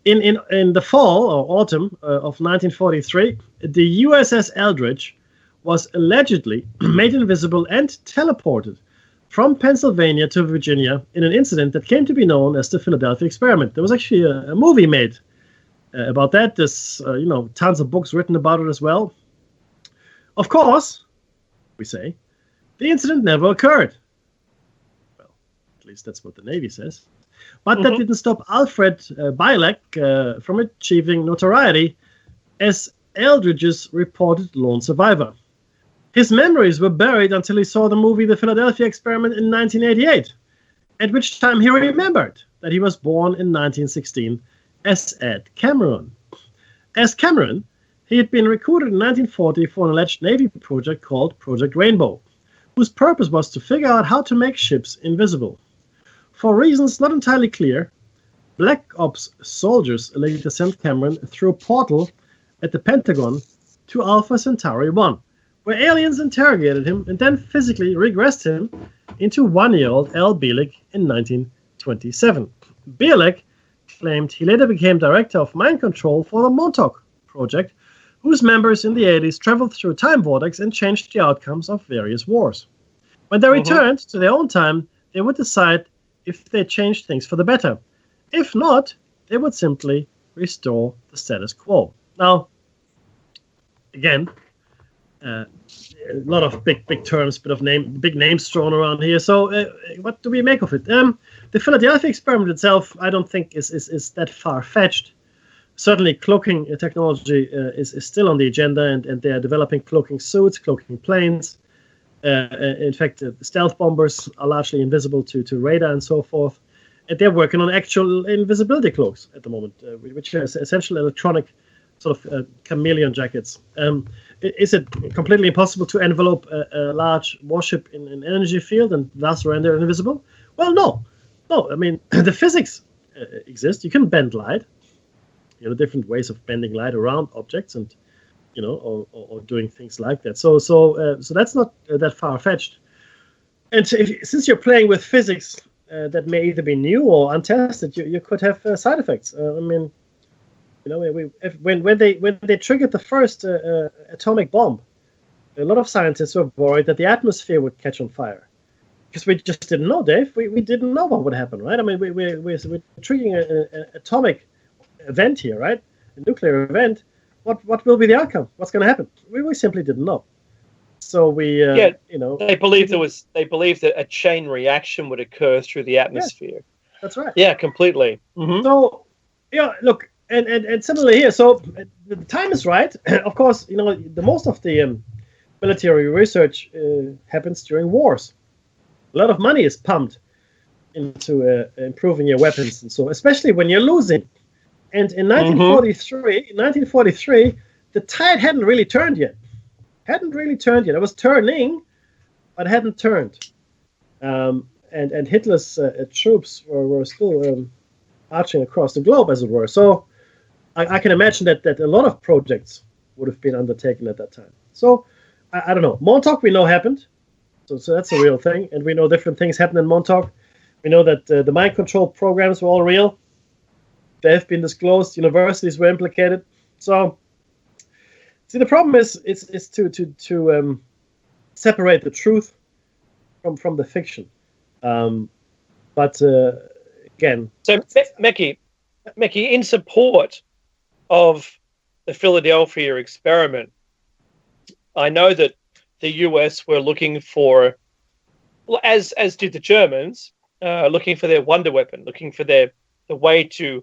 In the fall or autumn of 1943, the USS Eldridge was allegedly made invisible and teleported from Pennsylvania to Virginia in an incident that came to be known as the Philadelphia experiment. There was actually a movie made about that. There's tons of books written about it as well. Of course, we say, the incident never occurred. Well, at least that's what the Navy says. But that didn't stop Alfred Bielek from achieving notoriety as Eldridge's reported lone survivor. His memories were buried until he saw the movie The Philadelphia Experiment in 1988, at which time he remembered that he was born in 1916 as Ed Cameron. As Cameron, he had been recruited in 1940 for an alleged Navy project called Project Rainbow, whose purpose was to figure out how to make ships invisible. For reasons not entirely clear, Black Ops soldiers later sent Cameron through a portal at the Pentagon to Alpha Centauri 1, where aliens interrogated him and then physically regressed him into 1-year-old Al Bielek in 1927. Bielek claimed he later became director of mind control for the Montauk project, whose members in the 80s traveled through a time vortex and changed the outcomes of various wars. When they returned to their own time, they would decide if they changed things for the better. If not, they would simply restore the status quo. Now, again, a lot of big terms, big names thrown around here. So, what do we make of it? The Philadelphia experiment itself, I don't think is that far-fetched. Certainly, cloaking technology is still on the agenda, and they are developing cloaking suits, cloaking planes. In fact, stealth bombers are largely invisible to radar and so forth. And they're working on actual invisibility cloaks at the moment, which are essentially electronic sort of chameleon jackets. Is it completely impossible to envelope a large warship in an energy field and thus render it invisible? Well, no. I mean, the physics exist. You can bend light. Different ways of bending light around objects, and or doing things like that. So that's not that far-fetched. And since you're playing with physics that may either be new or untested, you could have side effects. I mean, when they triggered the first atomic bomb, a lot of scientists were worried that the atmosphere would catch on fire, because we just didn't know, Dave. We didn't know what would happen, right? I mean, we're triggering an atomic event here, right? A nuclear event. What will be the outcome? What's going to happen? We simply didn't know. So they believed that a chain reaction would occur through the atmosphere. Yeah, that's right. Yeah, completely. Mm-hmm. So look, and similarly here. So the time is right. Of course, the most of the military research happens during wars. A lot of money is pumped into improving your weapons, and so especially when you're losing. And in 1943, the tide hadn't really turned yet. It was turning, but hadn't turned. And Hitler's troops were still marching across the globe, as it were. So I can imagine that a lot of projects would have been undertaken at that time. So I don't know. Montauk we know happened. So that's a real thing. And we know different things happened in Montauk. We know that the mind control programs were all real. They have been disclosed. Universities were implicated. So, see, the problem is to separate the truth from the fiction. But again, so Mekki, in support of the Philadelphia experiment, I know that the US were looking for, as did the Germans, looking for their wonder weapon, looking for the way to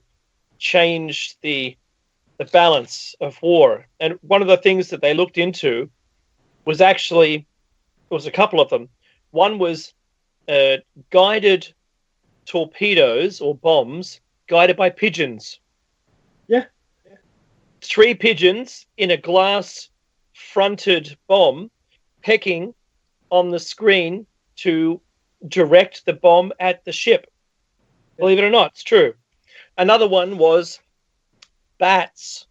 change the balance of war. And one of the things that they looked into was a couple of them. One was guided torpedoes or bombs guided by pigeons. Yeah. 3 pigeons in a glass-fronted bomb pecking on the screen to direct the bomb at the ship. Believe it or not, it's true. Another one was bats,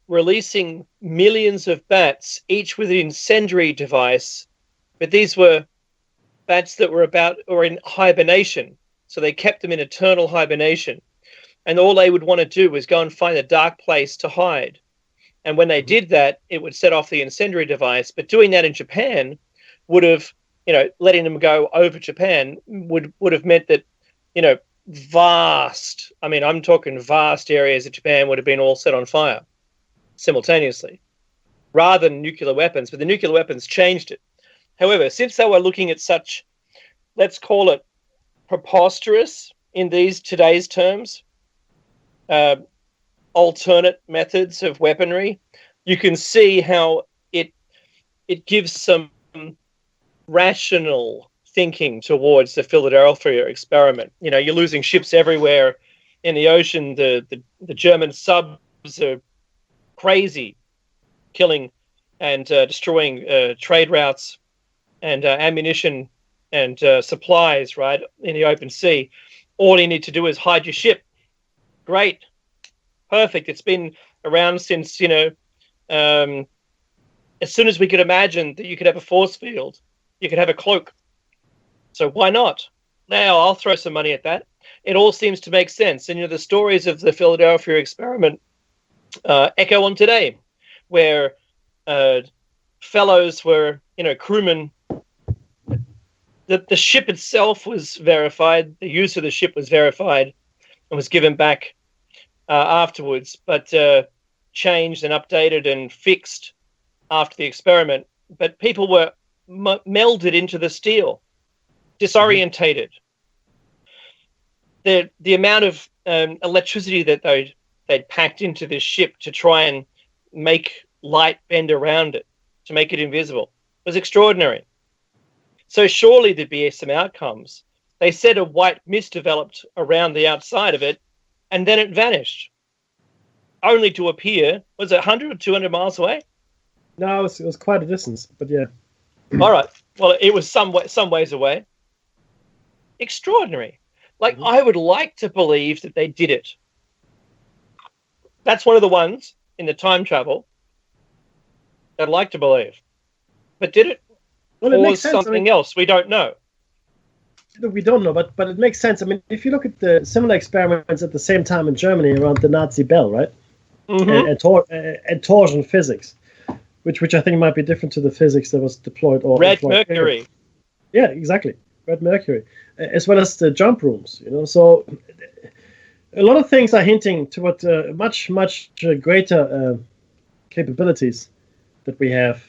releasing millions of bats, each with an incendiary device. But these were bats that were in hibernation. So they kept them in eternal hibernation. And all they would want to do was go and find a dark place to hide. And when they did that, it would set off the incendiary device. But doing that in Japan would have, letting them go over Japan would have meant that, vast areas of Japan would have been all set on fire simultaneously rather than nuclear weapons. But the nuclear weapons changed it. However, since they were looking at such, let's call it preposterous in today's terms, alternate methods of weaponry, you can see how it gives some rational thinking towards the Philadelphia experiment. You're losing ships everywhere in the ocean. The German subs are crazy, killing and destroying trade routes and ammunition and supplies, right, in the open sea. All you need to do is hide your ship. Great. Perfect. It's been around since, as soon as we could imagine that you could have a force field, you could have a cloak. So why not? Now I'll throw some money at that. It all seems to make sense. And the stories of the Philadelphia experiment echo on today. where fellows were, crewmen. The ship itself was verified. The use of the ship was verified and was given back afterwards, but changed and updated and fixed after the experiment. But people were melded into the steel, disorientated. The amount of electricity that they'd packed into this ship to try and make light bend around it, to make it invisible, was extraordinary. So surely there'd be some outcomes. They said a white mist developed around the outside of it, and then it vanished, only to appear, was it 100 or 200 miles away? No, it was quite a distance, but yeah. All right. Well, it was some ways away. Extraordinary. Like, I would like to believe that they did it. That's one of the ones in the time travel I'd like to believe. But did it? Well, it or makes sense. something else? We don't know. We don't know, but it makes sense. I mean, if you look at the similar experiments at the same time in Germany around the Nazi bell, right? And torsion physics, which I think might be different to the physics that was deployed. Or Red mercury. Yeah, exactly. Red mercury, as well as the jump rooms. So a lot of things are hinting toward much greater capabilities that we have.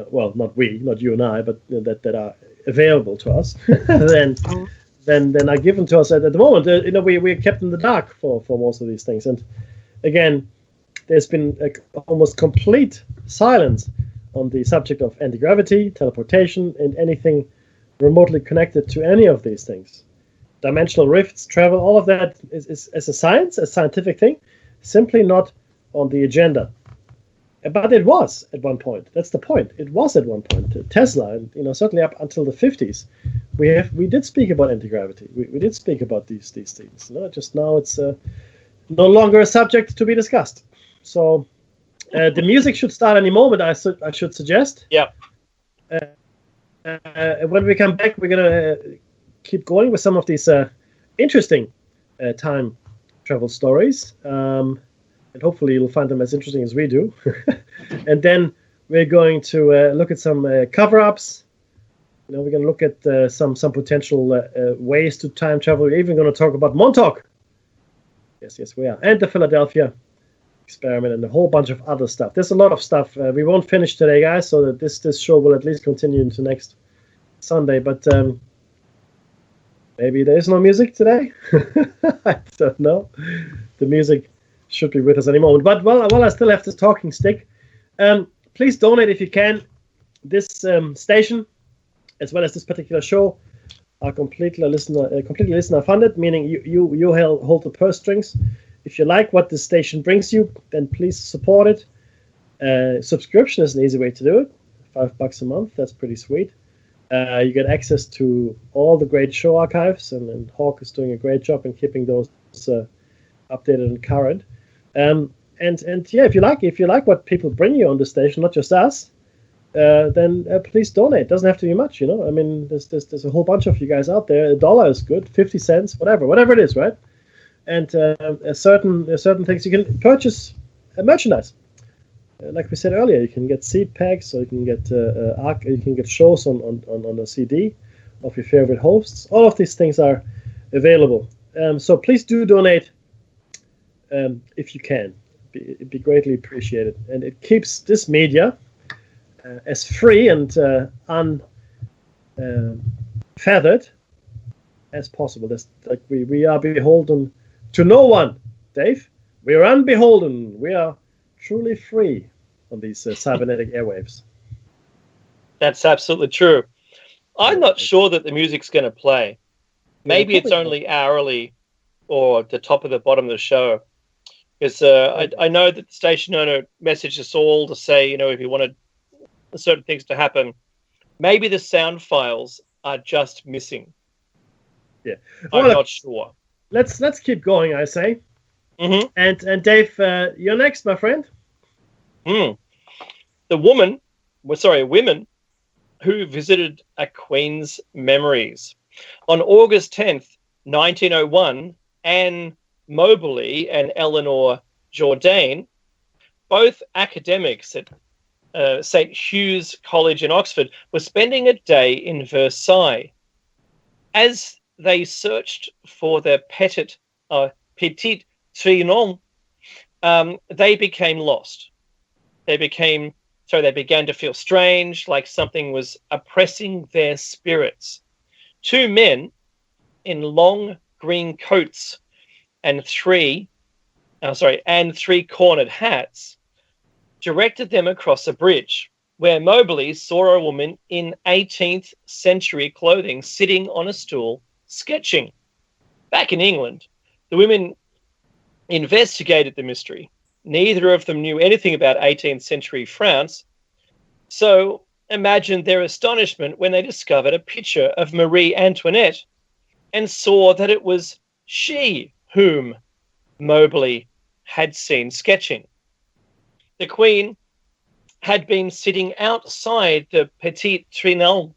Well, not you and I, but that are available to us than are given to us at the moment. We're kept in the dark for most of these things, and again, there's been almost complete silence on the subject of anti-gravity, teleportation, and anything remotely connected to any of these things. Dimensional rifts, travel, all of that is as a scientific thing, simply not on the agenda. But it was at one point. That's the point. It was at one point. Tesla, and certainly up until the 50s, we did speak about anti-gravity. We did speak about these things. Just now it's no longer a subject to be discussed. So the music should start any moment. I should suggest. Yeah. When we come back, we're gonna keep going with some of these interesting time travel stories. And hopefully you'll find them as interesting as we do. And then we're going to look at some cover-ups. We're going to look at some potential ways to time travel. We're even going to talk about Montauk. Yes, we are. And the Philadelphia experiment and a whole bunch of other stuff. There's a lot of stuff. We won't finish today, guys, so that this show will at least continue into next Sunday. But maybe there is no music today. I don't know. The music should be with us any moment. But while I still have this talking stick, please donate if you can. This station, as well as this particular show, are completely listener funded, meaning you hold the purse strings. If you like what this station brings you, then please support it. Subscription is an easy way to do it. $5 a month, that's pretty sweet. You get access to all the great show archives, and Hawk is doing a great job in keeping those updated and current. And yeah, if you like what people bring you on the station, not just us, then please donate. It doesn't have to be much, I mean, there's a whole bunch of you guys out there. $1 is good, 50 cents, whatever it is, right? And certain things you can purchase merchandise. Like we said earlier, you can get seed packs, or you can get shows on a CD of your favorite hosts. All of these things are available. So please do donate. If you can, it'd be greatly appreciated, and it keeps this media as free and unfeathered as possible. Like we are beholden to no one, Dave. We are unbeholden. We are truly free on these cybernetic airwaves. That's absolutely true. I'm not sure that the music's going to play. Maybe it's only hourly or the top of the bottom of the show. Because I know that the station owner messaged us all to say, if you wanted certain things to happen, maybe the sound files are just missing. Yeah, I'm not sure. Let's keep going, I say. Mm-hmm. And Dave, you're next, my friend. The women who visited a queen's memories. On August 10th, 1901, Anne Moberly and Eleanor Jourdain both academics at St. Hugh's College in Oxford were spending a day in Versailles. As they searched for their petit Trianon, they became lost. They began to feel strange, like something was oppressing their spirits. Two men in long green coats and three-cornered hats directed them across a bridge, where Moberly saw a woman in 18th century clothing sitting on a stool sketching. Back in England, the women investigated the mystery. Neither of them knew anything about 18th century France, so imagine their astonishment when they discovered a picture of Marie Antoinette and saw that it was she whom Moberly had seen sketching. The Queen had been sitting outside the Petit Trianon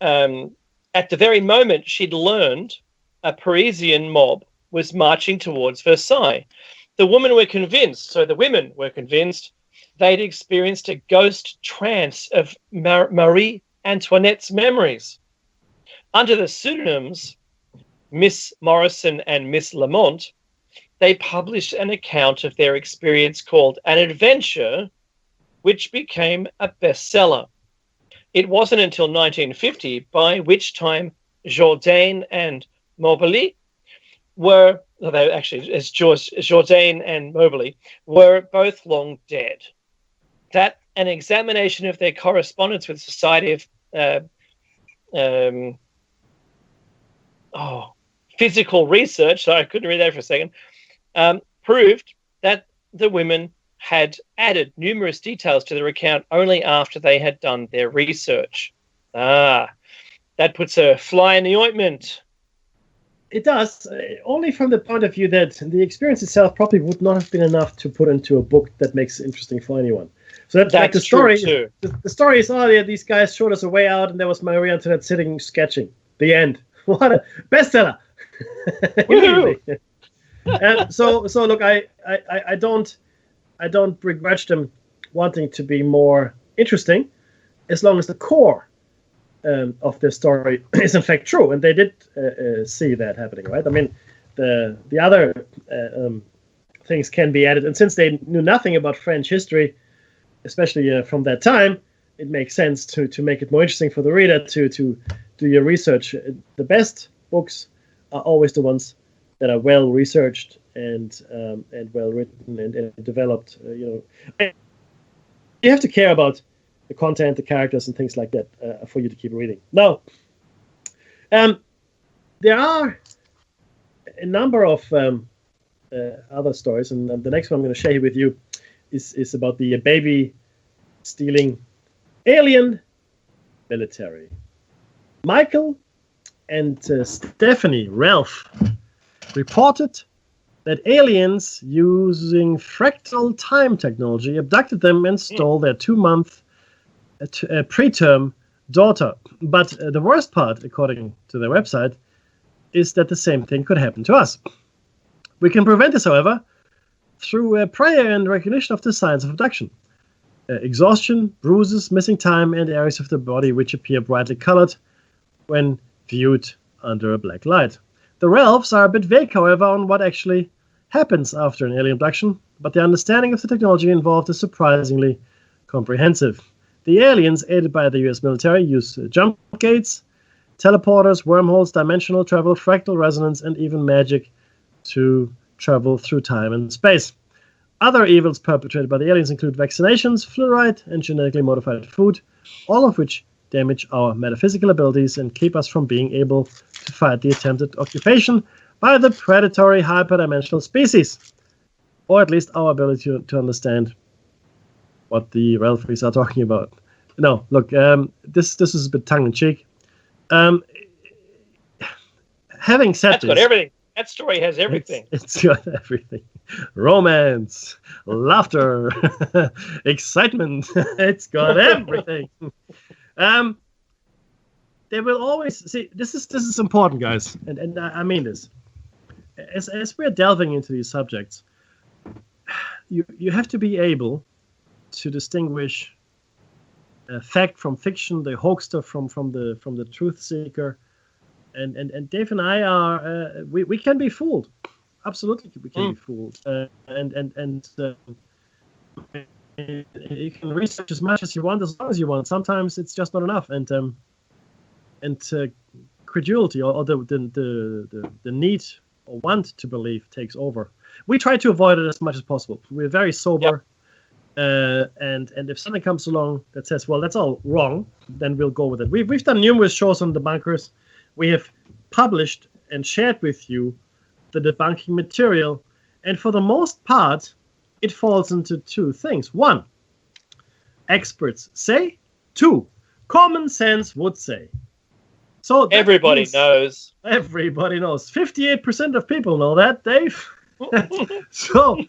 at the very moment she'd learned a Parisian mob was marching towards Versailles. The women were convinced they'd experienced a ghost trance of Marie Antoinette's memories. Under the pseudonyms Miss Morrison and Miss Lamont, they published an account of their experience called An Adventure, which became a bestseller. It wasn't until 1950, by which time Jourdain and Moberly were both long dead, that an examination of their correspondence with Society of Physical Research, sorry, I couldn't read that for a second, proved that the women had added numerous details to their account only after they had done their research. That puts a fly in the ointment. It does, only from the point of view that the experience itself probably would not have been enough to put into a book that makes it interesting for anyone. So that's like the story. True too. The story is, these guys showed us a way out, and there was Marie Antoinette sitting sketching. The end. What a bestseller! So look, I don't begrudge them wanting to be more interesting, as long as the core of the story is in fact true, and they did see that happening, right? I mean, the other things can be added, and since they knew nothing about French history, especially from that time, it makes sense to make it more interesting for the reader to do your research. The best books are always the ones that are well researched and well written and developed. You have to care about the content, the characters, and things like that for you to keep reading. Now, there are a number of other stories, and the next one I'm going to share with you is about the baby stealing alien military. Michael and Stephanie Ralph reported that aliens using fractal time technology abducted them and stole their 2-month preterm daughter. But the worst part, according to their website, is that the same thing could happen to us. We can prevent this, however, through prayer and recognition of the signs of abduction. Exhaustion, bruises, missing time, and areas of the body which appear brightly colored when viewed under a black light. The Ralphs are a bit vague, however, on what actually happens after an alien abduction, but their understanding of the technology involved is surprisingly comprehensive. The aliens, aided by the US military, use jump gates, teleporters, wormholes, dimensional travel, fractal resonance, and even magic to travel through time and space. Other evils perpetrated by the aliens include vaccinations, fluoride, and genetically modified food, all of which damage our metaphysical abilities and keep us from being able to fight the attempted occupation by the predatory hyperdimensional species, or at least our ability to understand what the Ralphs are talking about. No, look, this is a bit tongue-in-cheek. Having said That's got everything. That story has everything. It's got everything. Romance, laughter, excitement. It's got everything. They will always see. This is important, guys, and I mean this. As we're delving into these subjects, you have to be able to distinguish fact from fiction, the hoaxer from the truth seeker, and Dave and I are we can be fooled. Absolutely, we can be fooled, and you can research as much as you want, as long as you want. Sometimes it's just not enough, and credulity or the need or want to believe takes over. We try to avoid it as much as possible. We're very sober, and if something comes along that says, well, that's all wrong, then we'll go with it. We've done numerous shows on debunkers. We have published and shared with you the debunking material, and for the most part, it falls into two things. One, experts say. Two, common sense would say. So everybody knows. Everybody knows. 58% of people know that, Dave. So,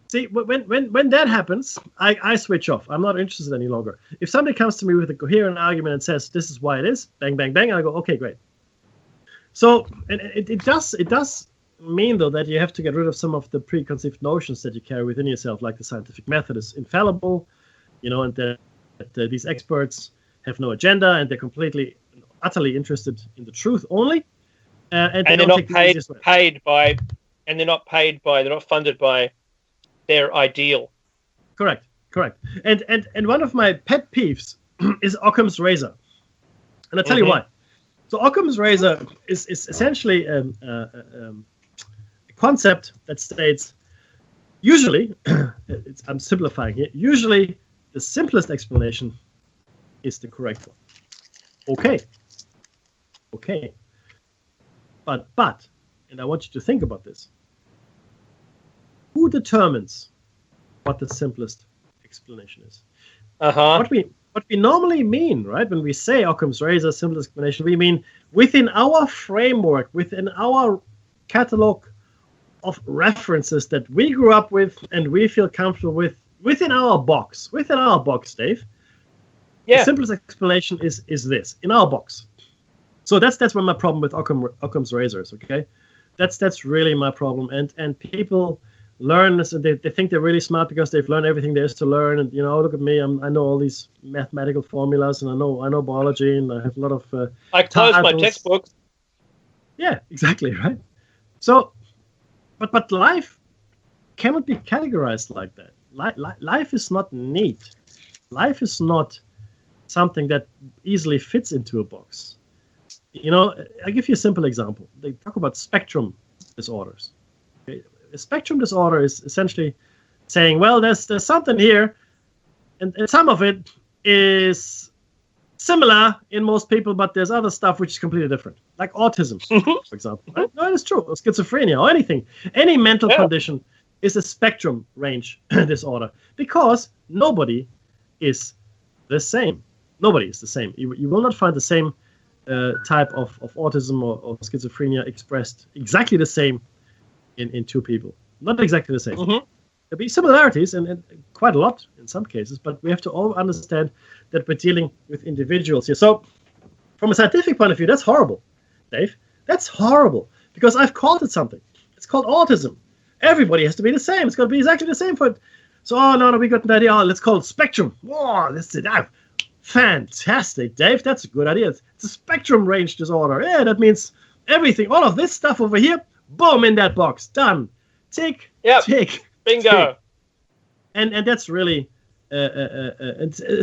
see, when that happens, I switch off. I'm not interested any longer. If somebody comes to me with a coherent argument and says, this is why it is, bang, bang, bang, I go, okay, great. So, and it does mean, though, that you have to get rid of some of the preconceived notions that you carry within yourself, like the scientific method is infallible, and that these experts have no agenda and they're completely, utterly interested in the truth only. And they're not they're not funded by their ideal. Correct. And one of my pet peeves is Occam's razor. And I'll tell you why. So Occam's razor is essentially a concept that states, usually, I'm simplifying here, usually the simplest explanation is the correct one. Okay. But, and I want you to think about this. Who determines what the simplest explanation is? What we normally mean, right, when we say Occam's razor, simplest explanation, we mean within our framework, within our catalog of references that we grew up with and we feel comfortable with, within our box, Dave. Yeah. The simplest explanation is this, in our box. So that's when my problem with Occam's razor is, okay? That's really my problem. And people learn this, and they think they're really smart because they've learned everything there is to learn. And look at me, I know all these mathematical formulas, and I know biology, and I have a lot of. I closed my textbooks. Yeah, exactly, right. So, but life cannot be categorized like that. Life is not neat. Life is not something that easily fits into a box. I'll give you a simple example. They talk about spectrum disorders. Okay? A spectrum disorder is essentially saying, well, there's something here, and some of it is similar in most people, but there's other stuff which is completely different, like autism, for example. Right? No, it's true. Or schizophrenia or anything. Any mental condition is a spectrum range disorder because nobody is the same. Nobody is the same. You will not find the same type of autism or schizophrenia expressed exactly the same in two people. Not exactly the same. There'll be similarities and quite a lot in some cases, but we have to all understand that we're dealing with individuals here. So from a scientific point of view, that's horrible, Dave. That's horrible because I've called it something. It's called autism. Everybody has to be the same. It's got to be exactly the same for it. So, no, we got an idea. Let's call it spectrum. Whoa, that's it. Fantastic, Dave. That's a good idea. It's a spectrum range disorder. Yeah, that means everything, all of this stuff over here, boom, in that box. Done. Tick, tick, bingo. Tick. And that's really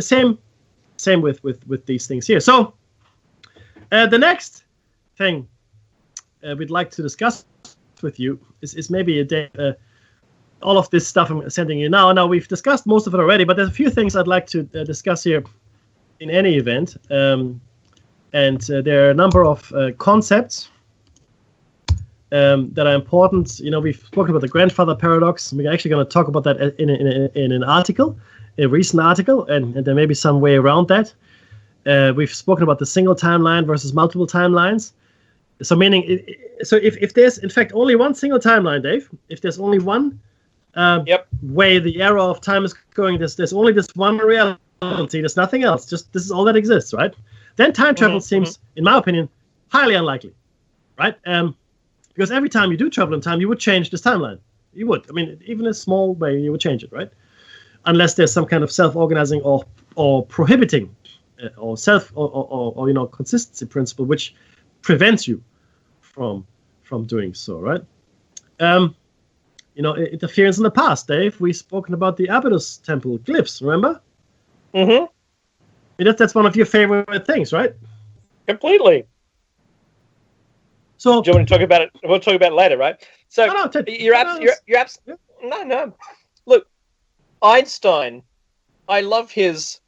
same with these things here. So the next thing we'd like to discuss with you is maybe a day. All of this stuff I'm sending you now. Now, we've discussed most of it already, but there's a few things I'd like to discuss here in any event. And there are a number of concepts that are important. We've spoken about the grandfather paradox. We're actually going to talk about that in an article, a recent article, and there may be some way around that. We've spoken about the single timeline versus multiple timelines. So meaning, if there's, in fact, only one single timeline, Dave, if there's only one way the arrow of time is going, there's only this one reality, there's nothing else, just this is all that exists, right? Then time travel seems, in my opinion, highly unlikely, right? Because every time you do travel in time, you would change this timeline. You would. I mean, even a small way, you would change it, right? Unless there's some kind of self-organizing or prohibiting or consistency principle which prevents you from doing so, right? Interference in the past, Dave. We've spoken about the Abydos temple glyphs, remember? Mm-hmm. That's one of your favorite things, right? Completely. So do you want to talk about it? We'll talk about it later, right? So no. Look, Einstein, I love his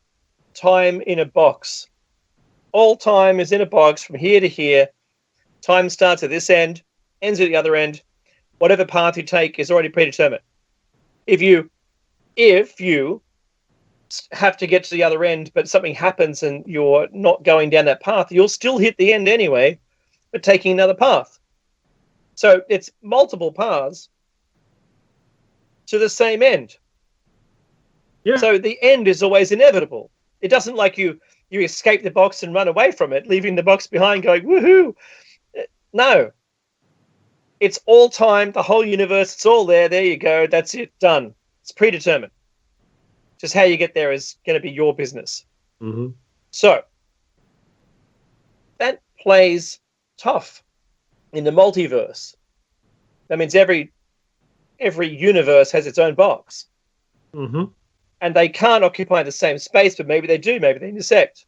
time in a box. All time is in a box from here to here. Time starts at this end, ends at the other end. Whatever path you take is already predetermined. If you have to get to the other end, but something happens and you're not going down that path, you'll still hit the end anyway, but taking another path. So it's multiple paths to the same end. Yeah. So the end is always inevitable. It doesn't like you escape the box and run away from it, leaving the box behind going, woohoo. No. It's all time, the whole universe, it's all there. There you go. That's it. Done. It's predetermined. Just how you get there is going to be your business. Mm-hmm. So that plays tough in the multiverse. That means every universe has its own box. Mm-hmm. And they can't occupy the same space, but maybe they do. Maybe they intersect.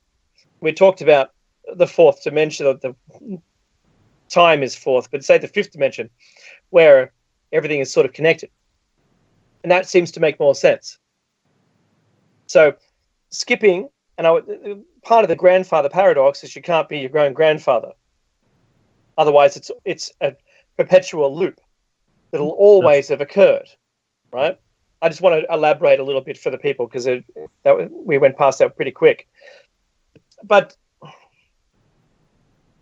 We talked about the fourth dimension of the time is fourth, but say the fifth dimension, where everything is sort of connected. And that seems to make more sense. So skipping, and part of the grandfather paradox is you can't be your own grandfather. Otherwise, it's a perpetual loop that'll always have occurred, right? I just want to elaborate a little bit for the people because we went past that pretty quick. But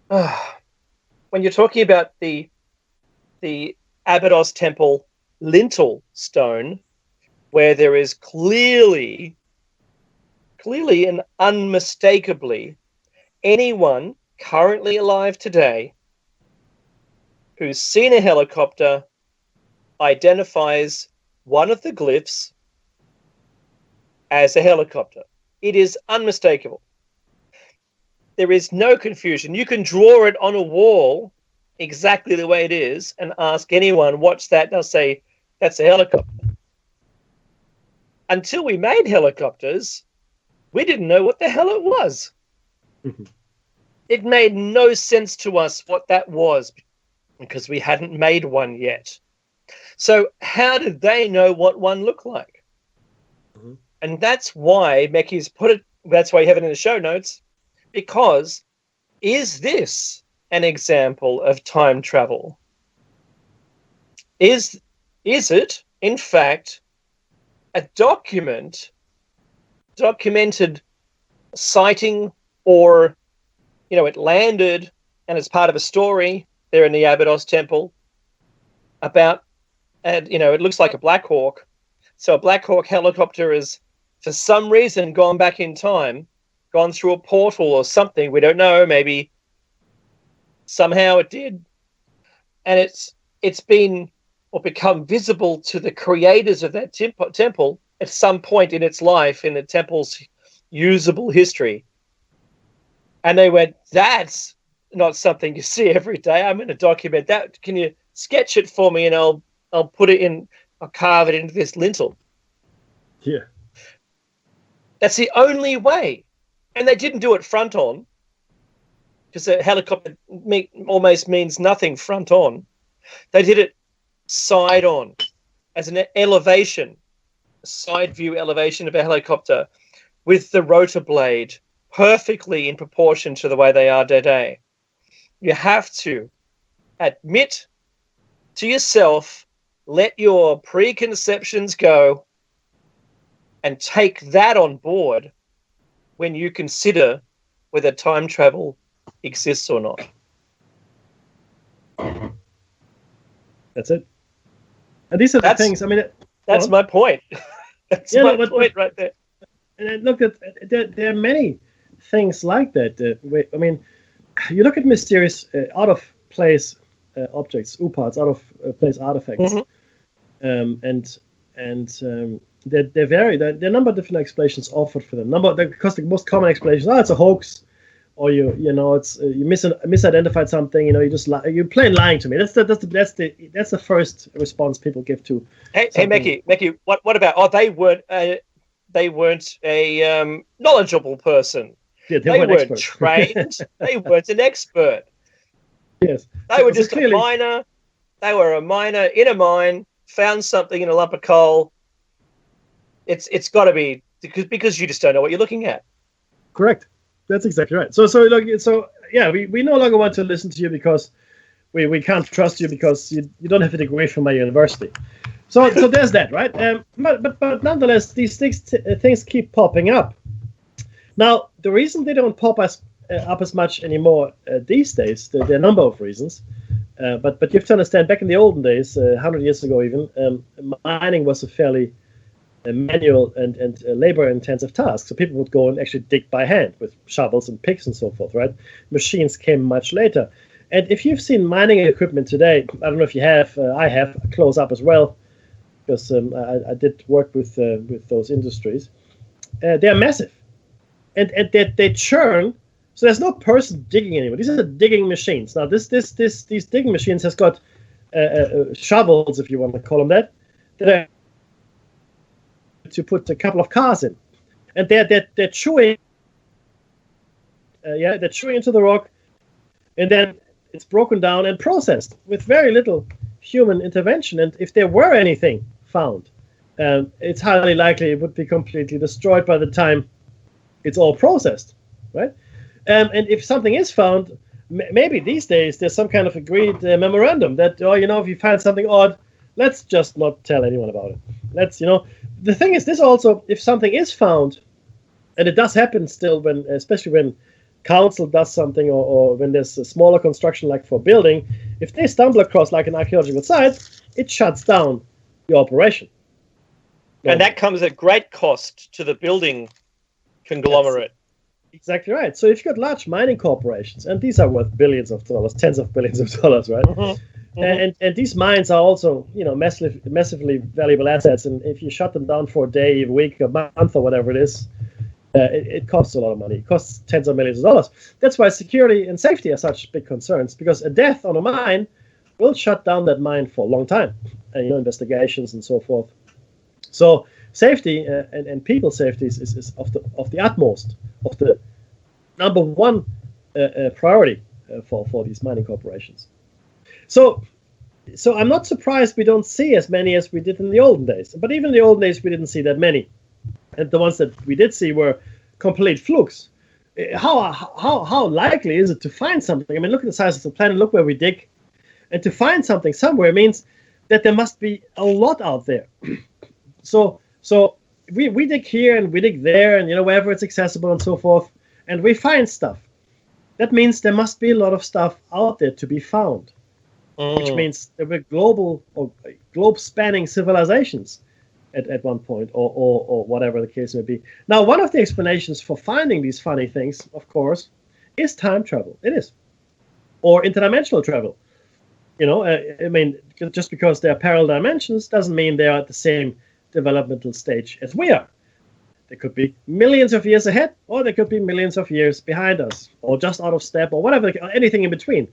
when you're talking about the Abydos temple lintel stone, where there is clearly and unmistakably anyone currently alive today who's seen a helicopter identifies one of the glyphs as a helicopter. It is unmistakable. There is no confusion. You can draw it on a wall exactly the way it is and ask anyone, what's that? They'll say, that's a helicopter. Until we made helicopters, we didn't know what the hell it was. Mm-hmm. It made no sense to us what that was because we hadn't made one yet. So how did they know what one looked like? Mm-hmm. And that's why Meki's that's why you have it in the show notes, because is this an example of time travel? Is it, in fact, a documented sighting, or, it landed and it's part of a story there in the Abydos temple about, and it looks like a Black Hawk. So a Black Hawk helicopter is, for some reason, gone back in time, gone through a portal or something. We don't know. Maybe somehow it did, and it's been or become visible to the creators of that temple at some point in its life, in the temple's usable history. And they went, that's not something you see every day. I'm going to document that. Can you sketch it for me, and I'll put it in, I'll carve it into this lintel. Yeah. That's the only way. And they didn't do it front on, because a helicopter almost means nothing front on. They did it side on, as an elevation, a side view elevation of a helicopter with the rotor blade perfectly in proportion to the way they are today. You have to admit to yourself, let your preconceptions go, and take that on board when you consider whether time travel exists or not. That's it. And these are the things. I mean, that's my point. That's my point right there. And look, there are many things like that. I mean, you look at mysterious out of place objects, UPARTs, out of place artifacts. Mm-hmm. And they vary. There are a number of different explanations offered for them. Because the most common explanation is, it's a hoax, or it's you misidentified something. You're plain lying to me. That's the first response people give to. Hey, Mekki, what about? They weren't a knowledgeable person. Yeah, they weren't trained. They weren't an expert. Yes, they were just a miner. They were a miner in a mine, found something in a lump of coal. It's got to be because you just don't know what you're looking at. Correct. That's exactly right. So yeah, we no longer want to listen to you because we can't trust you because you don't have a degree from my university. So there's that, right? But nonetheless, these things keep popping up. Now, the reason they don't pop up as much anymore these days, there are a number of reasons. But you have to understand, back in the olden days, 100 years ago even, mining was a fairly manual and labor-intensive task. So people would go and actually dig by hand with shovels and picks and so forth, right? Machines came much later. And if you've seen mining equipment today, I don't know if you have, I have, close up as well, because I did work with those industries. They're massive. And they churn, so there's no person digging anymore. These are digging machines. Now, these digging machines has got shovels, if you want to call them that are to put a couple of cars in, and they're chewing. They're chewing into the rock, and then it's broken down and processed with very little human intervention. And if there were anything found, it's highly likely it would be completely destroyed by the time it's all processed, right? And if something is found, maybe these days there's some kind of agreed memorandum that, if you find something odd, let's just not tell anyone about it. The thing is, this also, if something is found, and it does happen still, especially when council does something or when there's a smaller construction like for building, if they stumble across like an archaeological site, it shuts down the operation. And that comes at great cost to the building conglomerate. That's exactly right. So if you've got large mining corporations, and these are worth billions of dollars, tens of billions of dollars, right? Mm-hmm. And these mines are also, massively valuable assets. And if you shut them down for a day, a week, a month, or whatever it is, it costs a lot of money. It costs tens of millions of dollars. That's why security and safety are such big concerns, because a death on a mine will shut down that mine for a long time, and investigations and so forth. So safety and people safety is of the utmost, of the number one priority for these mining corporations. So I'm not surprised we don't see as many as we did in the olden days. But even in the olden days, we didn't see that many. And the ones that we did see were complete flukes. How likely is it to find something? I mean, look at the size of the planet, look where we dig. And to find something somewhere means that there must be a lot out there. So we dig here and we dig there and, wherever it's accessible and so forth, and we find stuff. That means there must be a lot of stuff out there to be found. Which means there were global or globe-spanning civilizations at one point, or whatever the case may be. Now, one of the explanations for finding these funny things, of course, is time travel. It is. Or interdimensional travel. Just because they are parallel dimensions doesn't mean they are at the same developmental stage as we are. They could be millions of years ahead, or they could be millions of years behind us, or just out of step, or whatever, anything in between.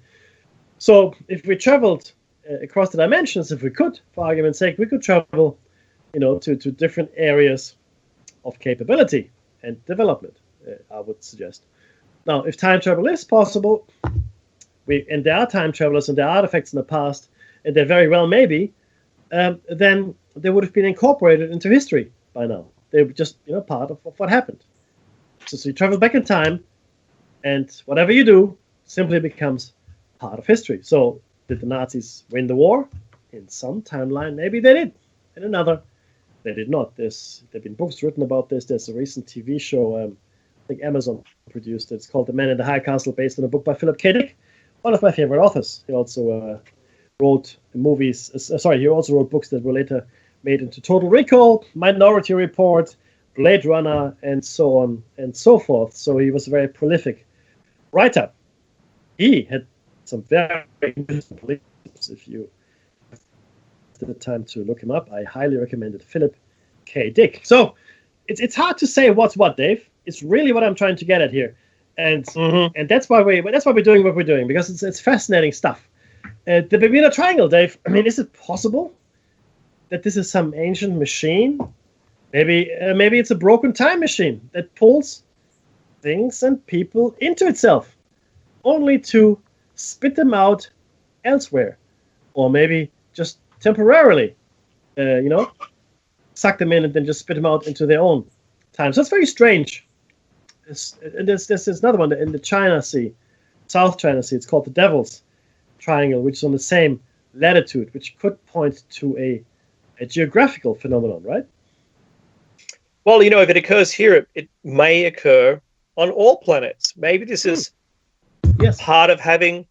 So if we traveled across the dimensions, if we could, for argument's sake, we could travel, to different areas of capability and development, I would suggest. Now, if time travel is possible, and there are time travelers and there are artifacts in the past, and there very well may be, then they would have been incorporated into history by now. They were just, part of what happened. So you travel back in time, and whatever you do simply becomes part of history. So did the Nazis win the war? In some timeline, maybe they did. In another, they did not. There've been books written about this. There's a recent TV show, I think Amazon produced it. It's called The Man in the High Castle, based on a book by Philip K. Dick, one of my favorite authors. He also wrote movies. He also wrote books that were later made into Total Recall, Minority Report, Blade Runner, and so on and so forth. So he was a very prolific writer. He had some very interesting beliefs, if you the time to look him up. I highly recommend it. Philip K. Dick. So it's hard to say what's what, Dave. It's really what I'm trying to get at here, and that's why we're doing what we're doing, because it's fascinating stuff. The Bermuda Triangle, Dave. I mean, is it possible that this is some ancient machine? Maybe it's a broken time machine that pulls things and people into itself, only to spit them out elsewhere, or maybe just temporarily, suck them in and then just spit them out into their own time. So it's very strange. There's another one in the China Sea, South China Sea. It's called the Devil's Triangle, which is on the same latitude, which could point to a geographical phenomenon, right? Well, if it occurs here, it may occur on all planets. Maybe this is part of having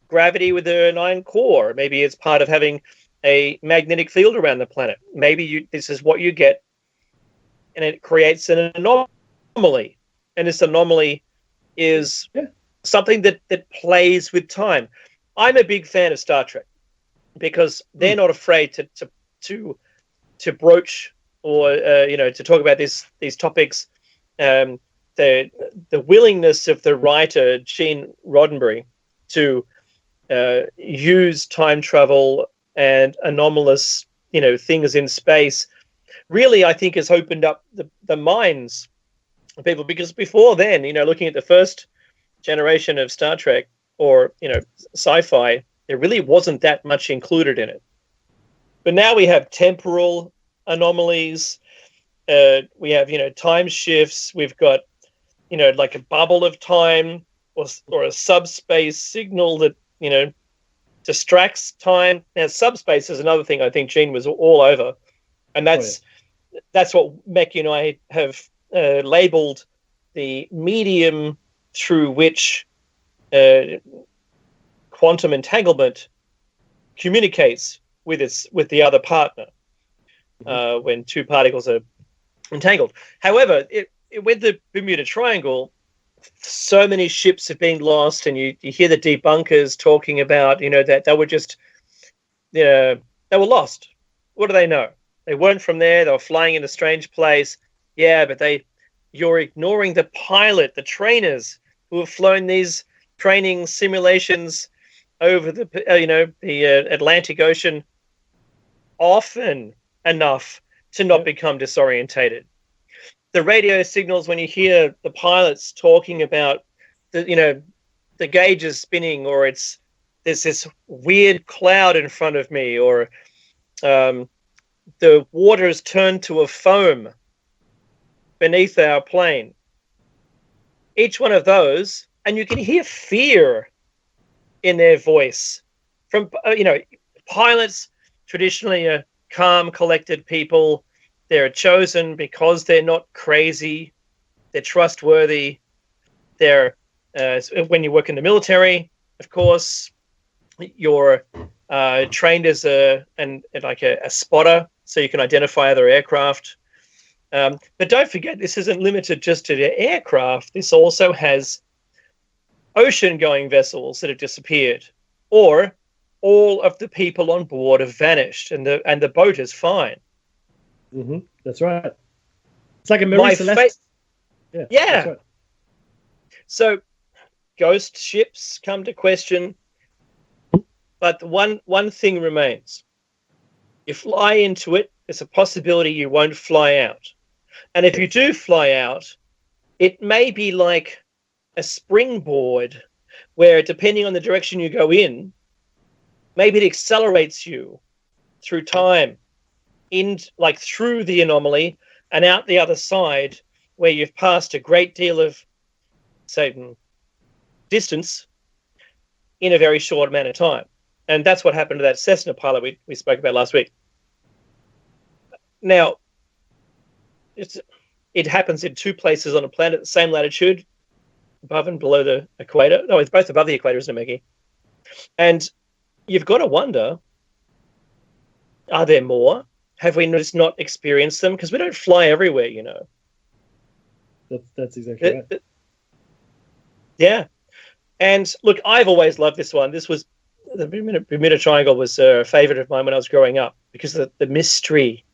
gravity with an iron core. Maybe it's part of having a magnetic field around the planet. Maybe this is what you get, and it creates an anomaly. And this anomaly is something that plays with time. I'm a big fan of Star Trek because they're not afraid to broach or to talk about these topics. The willingness of the writer Gene Roddenberry to use time travel and anomalous things in space really, I think, has opened up the minds of people, because before then, looking at the first generation of Star Trek or sci-fi, there really wasn't that much included in it. But now we have temporal anomalies, we have time shifts, we've got like a bubble of time or a subspace signal that distracts time. Now subspace is another thing I think Gene was all over, and that's what Mekki and I have labeled the medium through which quantum entanglement communicates with the other partner when two particles are entangled. However, with the Bermuda Triangle, so many ships have been lost, and you hear the debunkers talking about that they were just they were lost. What do they know? They weren't from there. They were flying in a strange place. Yeah, but you're ignoring the pilot, the trainers who have flown these training simulations over the Atlantic Ocean often enough to not become disorientated. The radio signals, when you hear the pilots talking about the gauges spinning, or there's this weird cloud in front of me, or the water has turned to a foam beneath our plane. Each one of those, and you can hear fear in their voice from pilots. Traditionally are calm, collected people. They're chosen because they're not crazy. They're trustworthy. They're when you work in the military, of course, you're trained as a spotter, so you can identify other aircraft. But don't forget, this isn't limited just to the aircraft. This also has ocean-going vessels that have disappeared, or all of the people on board have vanished, and the boat is fine. Mm-hmm. That's right. It's like a Marie Celeste. Yeah. That's right. So, ghost ships come to question, but one thing remains: you fly into it, there's a possibility you won't fly out, and if you do fly out, it may be like a springboard, where depending on the direction you go in, maybe it accelerates you through time, through the anomaly and out the other side, where you've passed a great deal of, say, distance in a very short amount of time. And that's what happened to that Cessna pilot we spoke about last week. Now, it happens in two places on a planet, the same latitude, above and below the equator. No, it's both above the equator, isn't it, Mekki? And you've got to wonder, are there more? Have we just not experienced them? Because we don't fly everywhere, That's exactly right. Yeah. And look, I've always loved this one. This was the Bermuda Triangle was a favorite of mine when I was growing up because of the mystery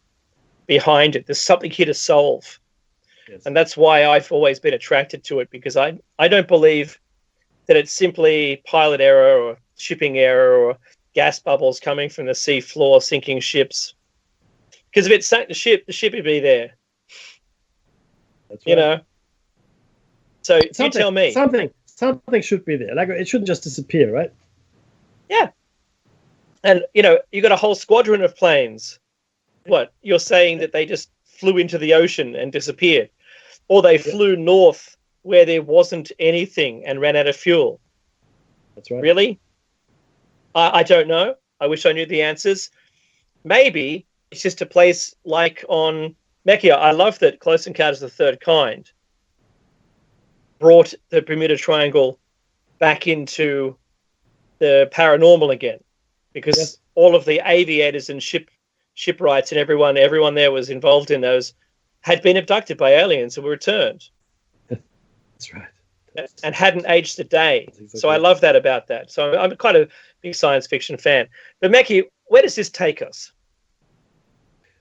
behind it. There's something here to solve. Yes. And that's why I've always been attracted to it, because I don't believe that it's simply pilot error or shipping error or gas bubbles coming from the sea floor sinking ships. Because if it sank the ship would be there. That's You right. know? So you tell me. Something should be there. Like, it shouldn't just disappear, right? Yeah. And, you got a whole squadron of planes. What? You're saying that they just flew into the ocean and disappeared? Or they flew north where there wasn't anything and ran out of fuel? That's right. Really? I don't know. I wish I knew the answers. Maybe it's just a place like on Mecca. I love that Close Encounters of the Third Kind brought the Bermuda Triangle back into the paranormal again, because all of the aviators and shipwrights and everyone there was involved in those had been abducted by aliens and were returned. That's right. And hadn't aged a day. Exactly. So I love that about that. So I'm quite a big science fiction fan. But Mackie, where does this take us?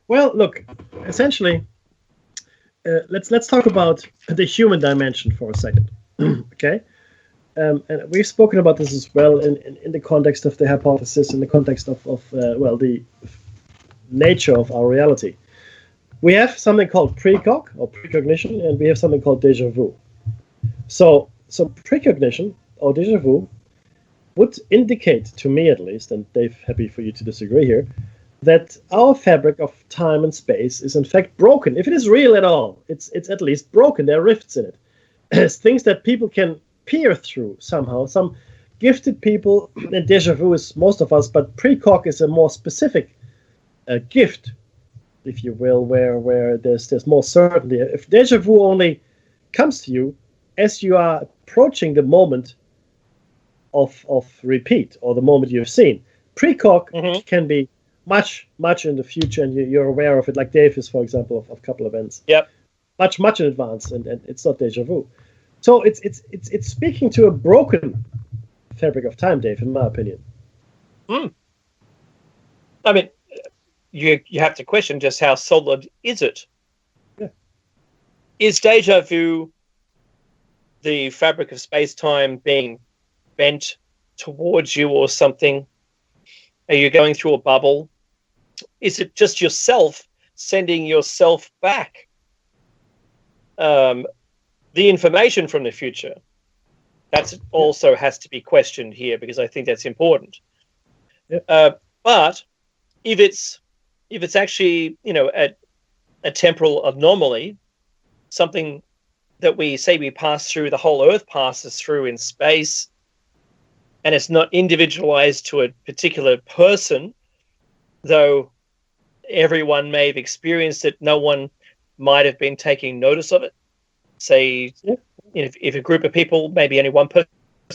Well, look, essentially, let's talk about the human dimension for a second. Okay? And we've spoken about this as well in the context of the hypothesis, in the context of the nature of our reality. We have something called precog or precognition, and we have something called déjà vu. So precognition or déjà vu would indicate, to me at least, and Dave, happy for you to disagree here, that our fabric of time and space is in fact broken. If it is real at all, it's at least broken. There are rifts in it. It's things that people can peer through somehow. Some gifted people, and déjà vu is most of us, but precog is a more specific gift, if you will, where there's more certainty. If déjà vu only comes to you as you are approaching the moment of repeat, or the moment you've seen, precog can be much in the future, and you're aware of it, like Dave is, for example, of a couple events. Yep. Much in advance, and it's not déjà vu. So it's speaking to a broken fabric of time, Dave, in my opinion. I mean, you have to question just how solid is it? Yeah. Is déjà vu the fabric of space-time being bent towards you or something? Are you going through a bubble? Is it just yourself sending yourself back the information from the future? That also has to be questioned here, because I think that's important. Yeah. But if it's actually a temporal anomaly, something that we pass through, the whole Earth passes through in space, and it's not individualized to a particular person, though everyone may have experienced it, no one might have been taking notice of it. Say, if a group of people, maybe only one person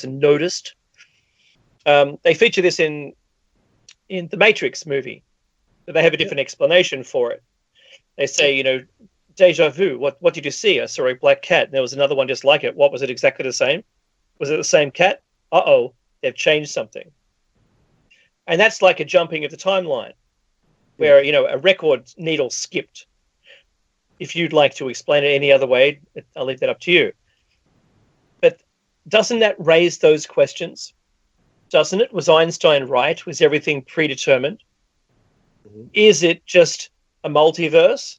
noticed. They feature this in the Matrix movie. They have a different explanation for it. They say, déjà vu. What did you see? I saw a black cat. And there was another one just like it. What was it? Exactly the same? Was it the same cat? Uh-oh, they've changed something. And that's like a jumping of the timeline, where a record needle skipped. If you'd like to explain it any other way, I'll leave that up to you. But doesn't that raise those questions? Doesn't it? Was Einstein right? Was everything predetermined? Is it just a multiverse?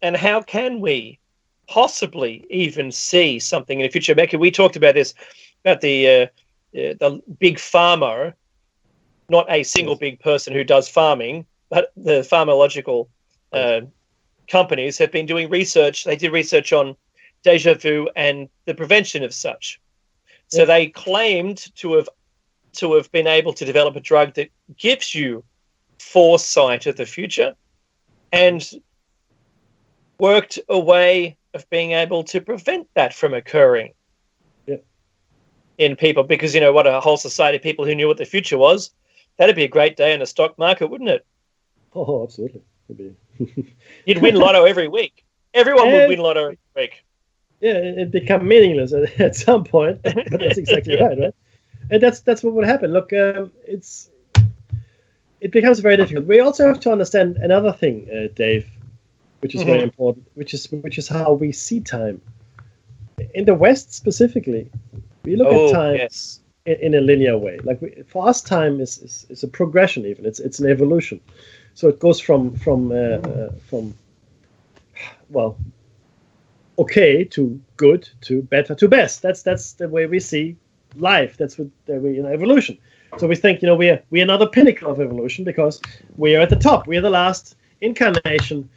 And how can we possibly even see something in the future? Mecca, we talked about this, about the big farmer, not a single big person who does farming, but the pharmacological companies have been doing research. They did research on déjà vu and the prevention of such. So they claimed to have been able to develop a drug that gives you foresight of the future, and worked a way of being able to prevent that from occurring in people. Because what a whole society of people who knew what the future was, that'd be a great day in the stock market, wouldn't it? Oh, absolutely. It'd be. You'd win lotto every week. Everyone would win lotto every week. Yeah, it become meaningless at some point. But that's exactly right? And that's what would happen. Look, it becomes very difficult. We also have to understand another thing, Dave, which is very important, which is how we see time. In the West specifically, we look at time in a linear way. Like for us, time is a progression. Even it's an evolution. So it goes from well, okay to good to better to best. That's the way we see life. That's what we evolution. So we think we're another pinnacle of evolution because we are at the top. We are the last incarnation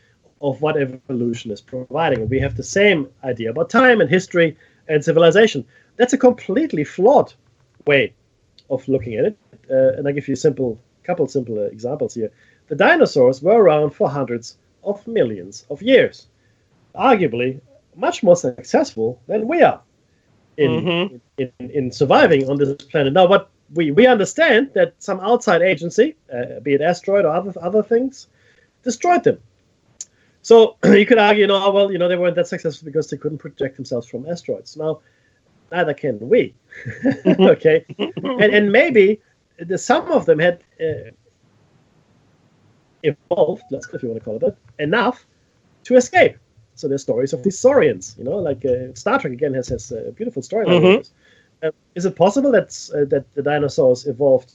of what evolution is providing. And we have the same idea about time and history and civilization. That's a completely flawed way of looking at it. And I give you a couple simple examples here. The dinosaurs were around for hundreds of millions of years, arguably much more successful than we are in surviving on this planet. Now, what we understand that some outside agency, be it asteroid or other things, destroyed them. So you could argue, they weren't that successful because they couldn't protect themselves from asteroids. Now, neither can we. Okay, and maybe some of them had evolved, if you want to call it that, enough to escape. So there's stories of these saurians, like Star Trek again has a beautiful storyline. Is it possible that the dinosaurs evolved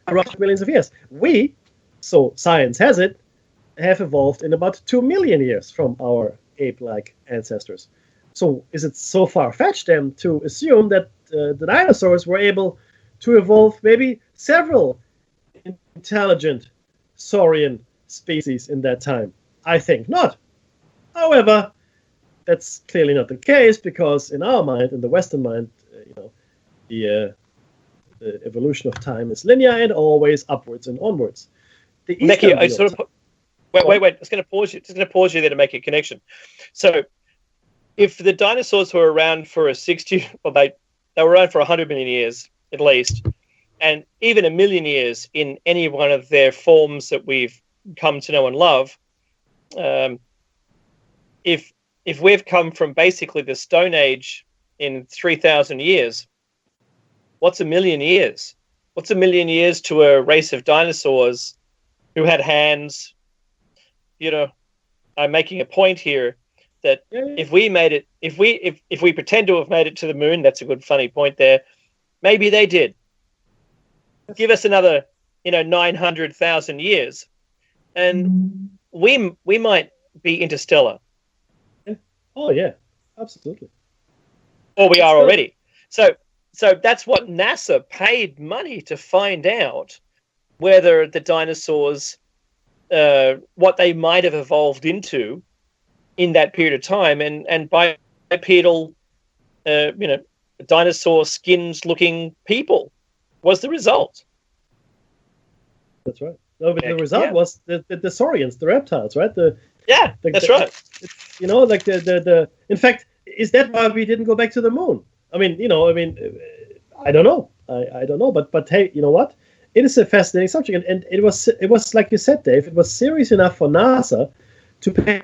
around millions of years? We, so science has it, have evolved in about 2 million years from our ape-like ancestors. So is it so far-fetched then to assume that the dinosaurs were able to evolve maybe several intelligent saurian species in that time? I think not. However, that's clearly not the case because in our mind, in the Western mind, the evolution of time is linear and always upwards and onwards. Mickey, I sort of wait. I'm just going to pause you there to make a connection. So, if the dinosaurs were around for they were around for 100 million years at least, and even 1 million years in any one of their forms that we've come to know and love, if we've come from basically the Stone Age in 3,000 years, what's 1 million years? What's 1 million years to a race of dinosaurs who had hands? I'm making a point here that if we made it, if we pretend to have made it to the moon, that's a good funny point there. Maybe they did. Give us another, 900,000 years, and we might be interstellar. Oh yeah, absolutely. Or we are already. So that's what NASA paid money to find out, whether the dinosaurs, what they might have evolved into in that period of time, and bipedal, dinosaur skins looking people was the result. That's right. No, but the result was the saurians, the reptiles, right? That's right. In fact, is that why we didn't go back to the moon? I don't know. I don't know. But hey, you know what? It is a fascinating subject, and it was like you said, Dave. It was serious enough for NASA to pay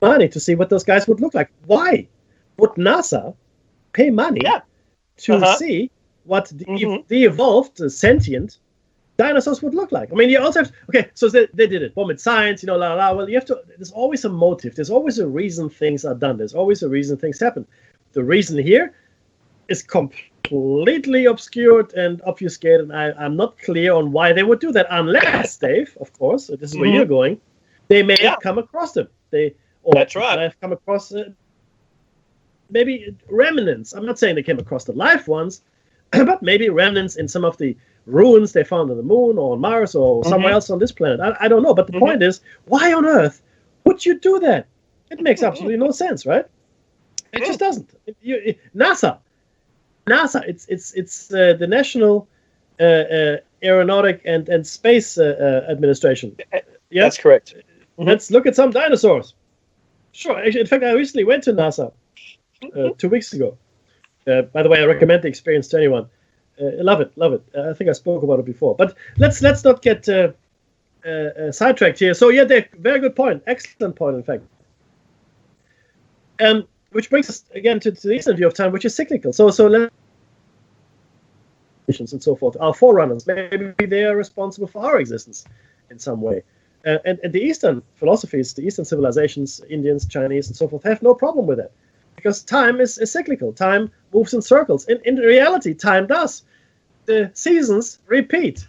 money to see what those guys would look like. Why would NASA pay money to see what the evolved sentient dinosaurs would look like? You also have so they did it. Boom, it's science, Well, you have to. There's always a motive. There's always a reason things are done. There's always a reason things happen. The reason here is completely obscured and obfuscated. I'm not clear on why they would do that, unless, Dave, of course, this is where you're going. They may have come across them. That's right. They have come across maybe remnants. I'm not saying they came across the live ones, but maybe remnants in some of the ruins they found on the moon or on Mars or somewhere else on this planet. I don't know. But the point is, why on earth would you do that? It makes absolutely no sense, right? It just doesn't. NASA. It's the National Aeronautic and Space Administration. Yeah, that's correct. Let's look at some dinosaurs. Sure. Actually, in fact, I recently went to NASA 2 weeks ago. By the way, I recommend the experience to anyone. Love it. I think I spoke about it before. But let's not get sidetracked here. So yeah, Dave, very good point. Excellent point, in fact. which brings us again to the Eastern view of time, which is cyclical. So let's and so forth, our forerunners, maybe they are responsible for our existence in some way. And the Eastern philosophies, the Eastern civilizations, Indians, Chinese, and so forth, have no problem with it. Because time is cyclical. Time moves in circles. In reality, time does. The seasons repeat.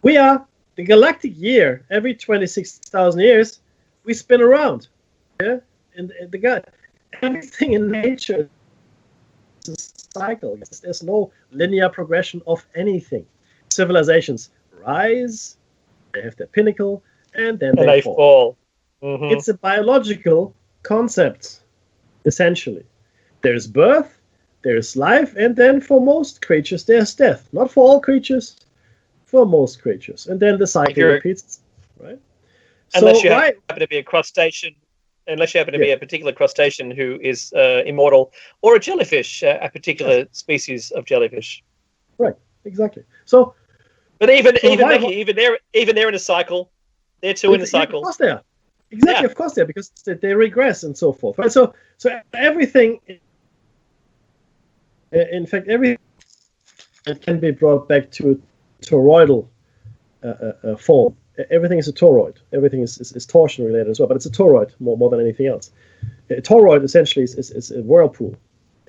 We are the galactic year. Every 26,000 years, we spin around. Yeah? And everything in nature is a cycle. There's no linear progression of anything. Civilizations rise, they have their pinnacle, and then they fall. Mm-hmm. It's a biological concept, essentially. There's birth, there's life, and then for most creatures, there's death. Not for all creatures, for most creatures. And then the cycle repeats, right? Unless you happen to be a crustacean, unless you happen to be a particular crustacean who is immortal, or a jellyfish, a particular species of jellyfish. Right, exactly. So, but even they're in a cycle. They're too in the cycle. Of course they are. Exactly, of course they are, because they regress and so forth. Right? So everything, in fact, everything can be brought back to a toroidal form. Everything is a toroid. Everything is torsion related as well, but it's a toroid more than anything else. A toroid essentially is a whirlpool.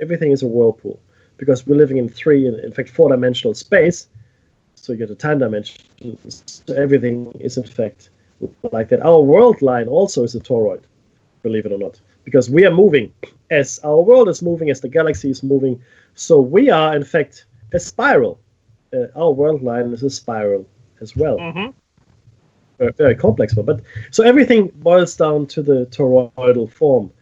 Everything is a whirlpool because we're living in in fact, 4-dimensional space. So you get a time dimension. So everything is in fact like that. Our world line also is a toroid, believe it or not, because we are moving as our world is moving, as the galaxy is moving. So we are in fact a spiral. Our world line is a spiral as well. Mm-hmm. Very complex one, but so everything boils down to the toroidal form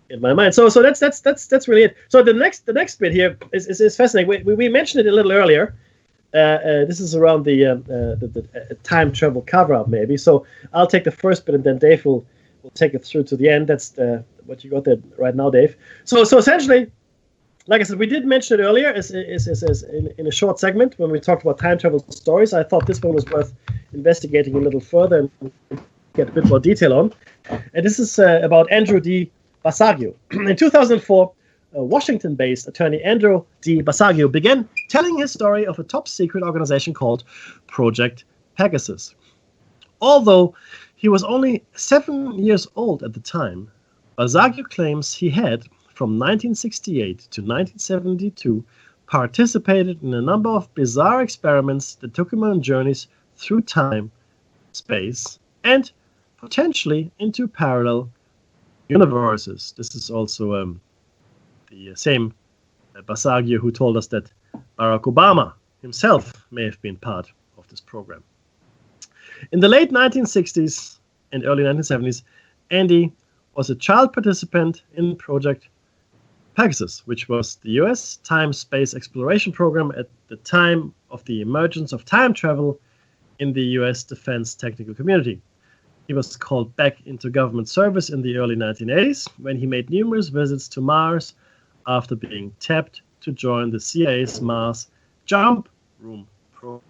in my mind. So that's really it. So the next bit here is fascinating. We mentioned it a little earlier. This is around the time travel cover up maybe. So I'll take the first bit and then Dave will take it through to the end. That's what you got there right now, Dave. So essentially, like I said, we did mention it earlier is in a short segment when we talked about time travel stories. I thought this one was worth investigating a little further and get a bit more detail on. And this is about Andrew D. Basiago. In 2004, Washington-based attorney Andrew D. Basiago began telling his story of a top-secret organization called Project Pegasus. Although he was only 7 years old at the time, Basiago claims he had, from 1968 to 1972, participated in a number of bizarre experiments that took him on journeys through time, space, and potentially into parallel universes. This is also the same Basiago who told us that Barack Obama himself may have been part of this program. In the late 1960s and early 1970s, Andy was a child participant in Project Pegasus, which was the US time-space exploration program at the time of the emergence of time travel in the US defense technical community. He was called back into government service in the early 1980s when he made numerous visits to Mars after being tapped to join the CIA's Mars Jump Room program.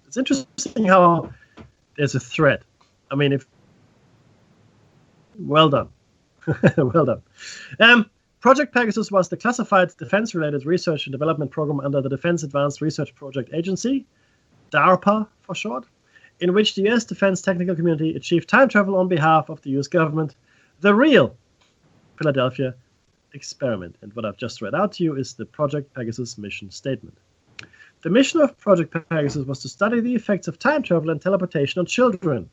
It's interesting how there's a thread. I mean, well done. Well done. Project Pegasus was the classified defense-related research and development program under the Defense Advanced Research Project Agency, DARPA for short, in which the U.S. defense technical community achieved time travel on behalf of the U.S. government, the real Philadelphia experiment. And what I've just read out to you is the Project Pegasus mission statement. The mission of Project Pegasus was to study the effects of time travel and teleportation on children,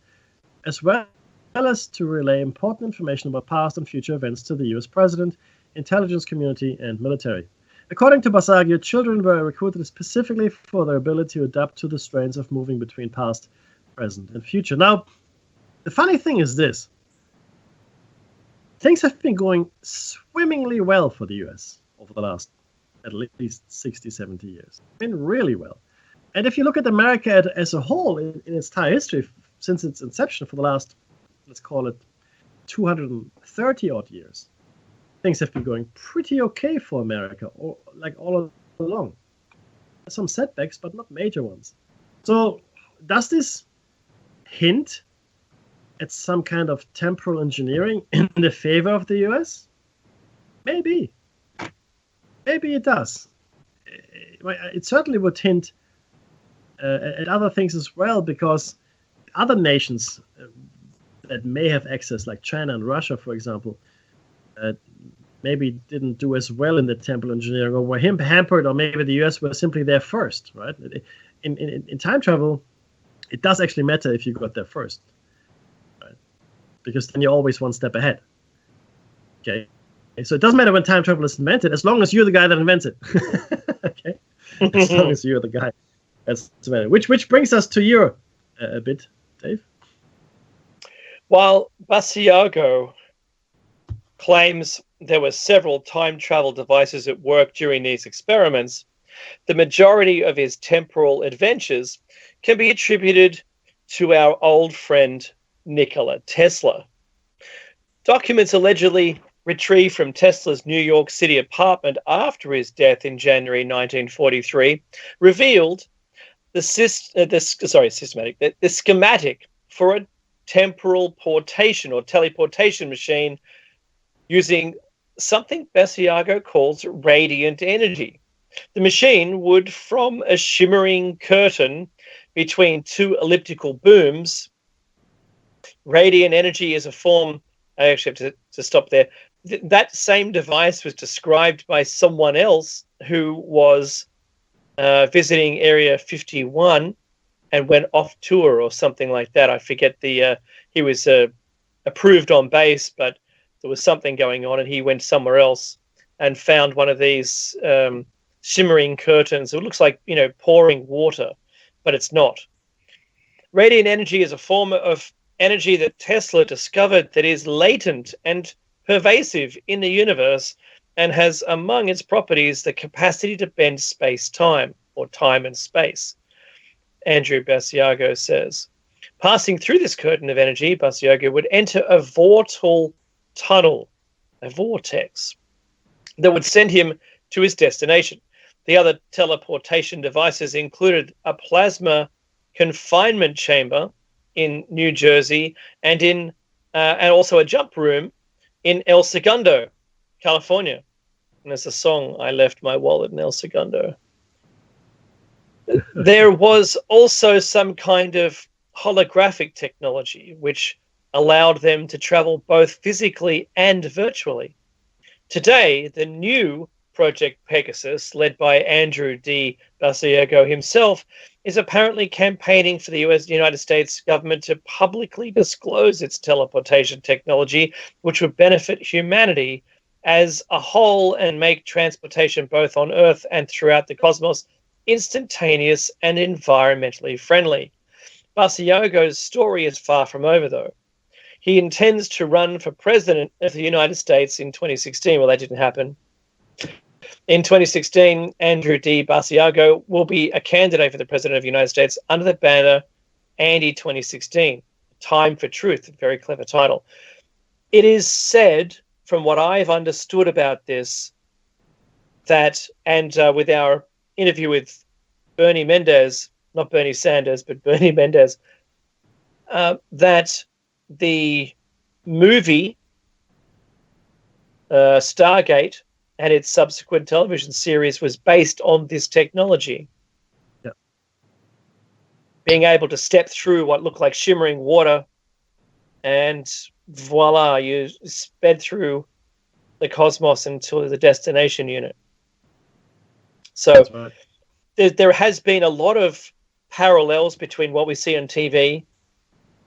as well as to relay important information about past and future events to the U.S. president, intelligence community, and military. According to Basiago, children were recruited specifically for their ability to adapt to the strains of moving between past, present, and future. Now, the funny thing is this. Things have been going swimmingly well for the U.S. over the last at least 60, 70 years. Been really well. And if you look at America as a whole in its entire history, since its inception for the last, let's call it 230 odd years, things have been going pretty okay for America, or like all along. Some setbacks, but not major ones. So does this hint at some kind of temporal engineering in the favor of the US? Maybe. Maybe it does. It certainly would hint at other things as well, because other nations that may have access, like China and Russia, for example, maybe didn't do as well in the temporal engineering, or were hampered, or maybe the US were simply there first, right? In time travel, it does actually matter if you got there first, right? Because then you're always one step ahead. Okay, so it doesn't matter when time travel is invented, as long as you're the guy that invents it. Okay, as long as you're the guy that's invented. Which brings us to your bit, Dave. While Basiago claims there were several time travel devices at work during these experiments, the majority of his temporal adventures can be attributed to our old friend Nikola Tesla. Documents allegedly retrieved from Tesla's New York City apartment after his death in January 1943 revealed the schematic for a temporal portation or teleportation machine using something Basiago calls radiant energy. The machine would, from a shimmering curtain between two elliptical booms, radiant energy is a form. I actually have to stop there. That same device was described by someone else who was visiting Area 51 and went off tour or something like that. I forget he was approved on base, but there was something going on and he went somewhere else and found one of these shimmering curtains. It looks like, pouring water, but it's not. Radiant energy is a form of energy that Tesla discovered that is latent and pervasive in the universe and has among its properties the capacity to bend space-time, or time and space. Andrew Basiago says, passing through this curtain of energy, Basiago would enter a vortal tunnel, a vortex, that would send him to his destination. The other teleportation devices included a plasma confinement chamber in New Jersey and also a jump room in El Segundo, California. And there's a song, I Left My Wallet in El Segundo. There was also some kind of holographic technology which allowed them to travel both physically and virtually. Today, the new Project Pegasus, led by Andrew D. Basiago himself, is apparently campaigning for the United States government to publicly disclose its teleportation technology, which would benefit humanity as a whole and make transportation both on Earth and throughout the cosmos instantaneous and environmentally friendly. Basiago's story is far from over, though. He intends to run for president of the United States in 2016. Well, that didn't happen. In 2016, Andrew D. Basiago will be a candidate for the president of the United States under the banner Andy 2016, Time for Truth, a very clever title. It is said, from what I've understood about this, that, and with our interview with Bernie Mendez, not Bernie Sanders, but Bernie Mendez, that the movie Stargate and its subsequent television series was based on this technology. Yeah. Being able to step through what looked like shimmering water, and voila, you sped through the cosmos until the destination unit. So That's right. there has been a lot of parallels between what we see on TV,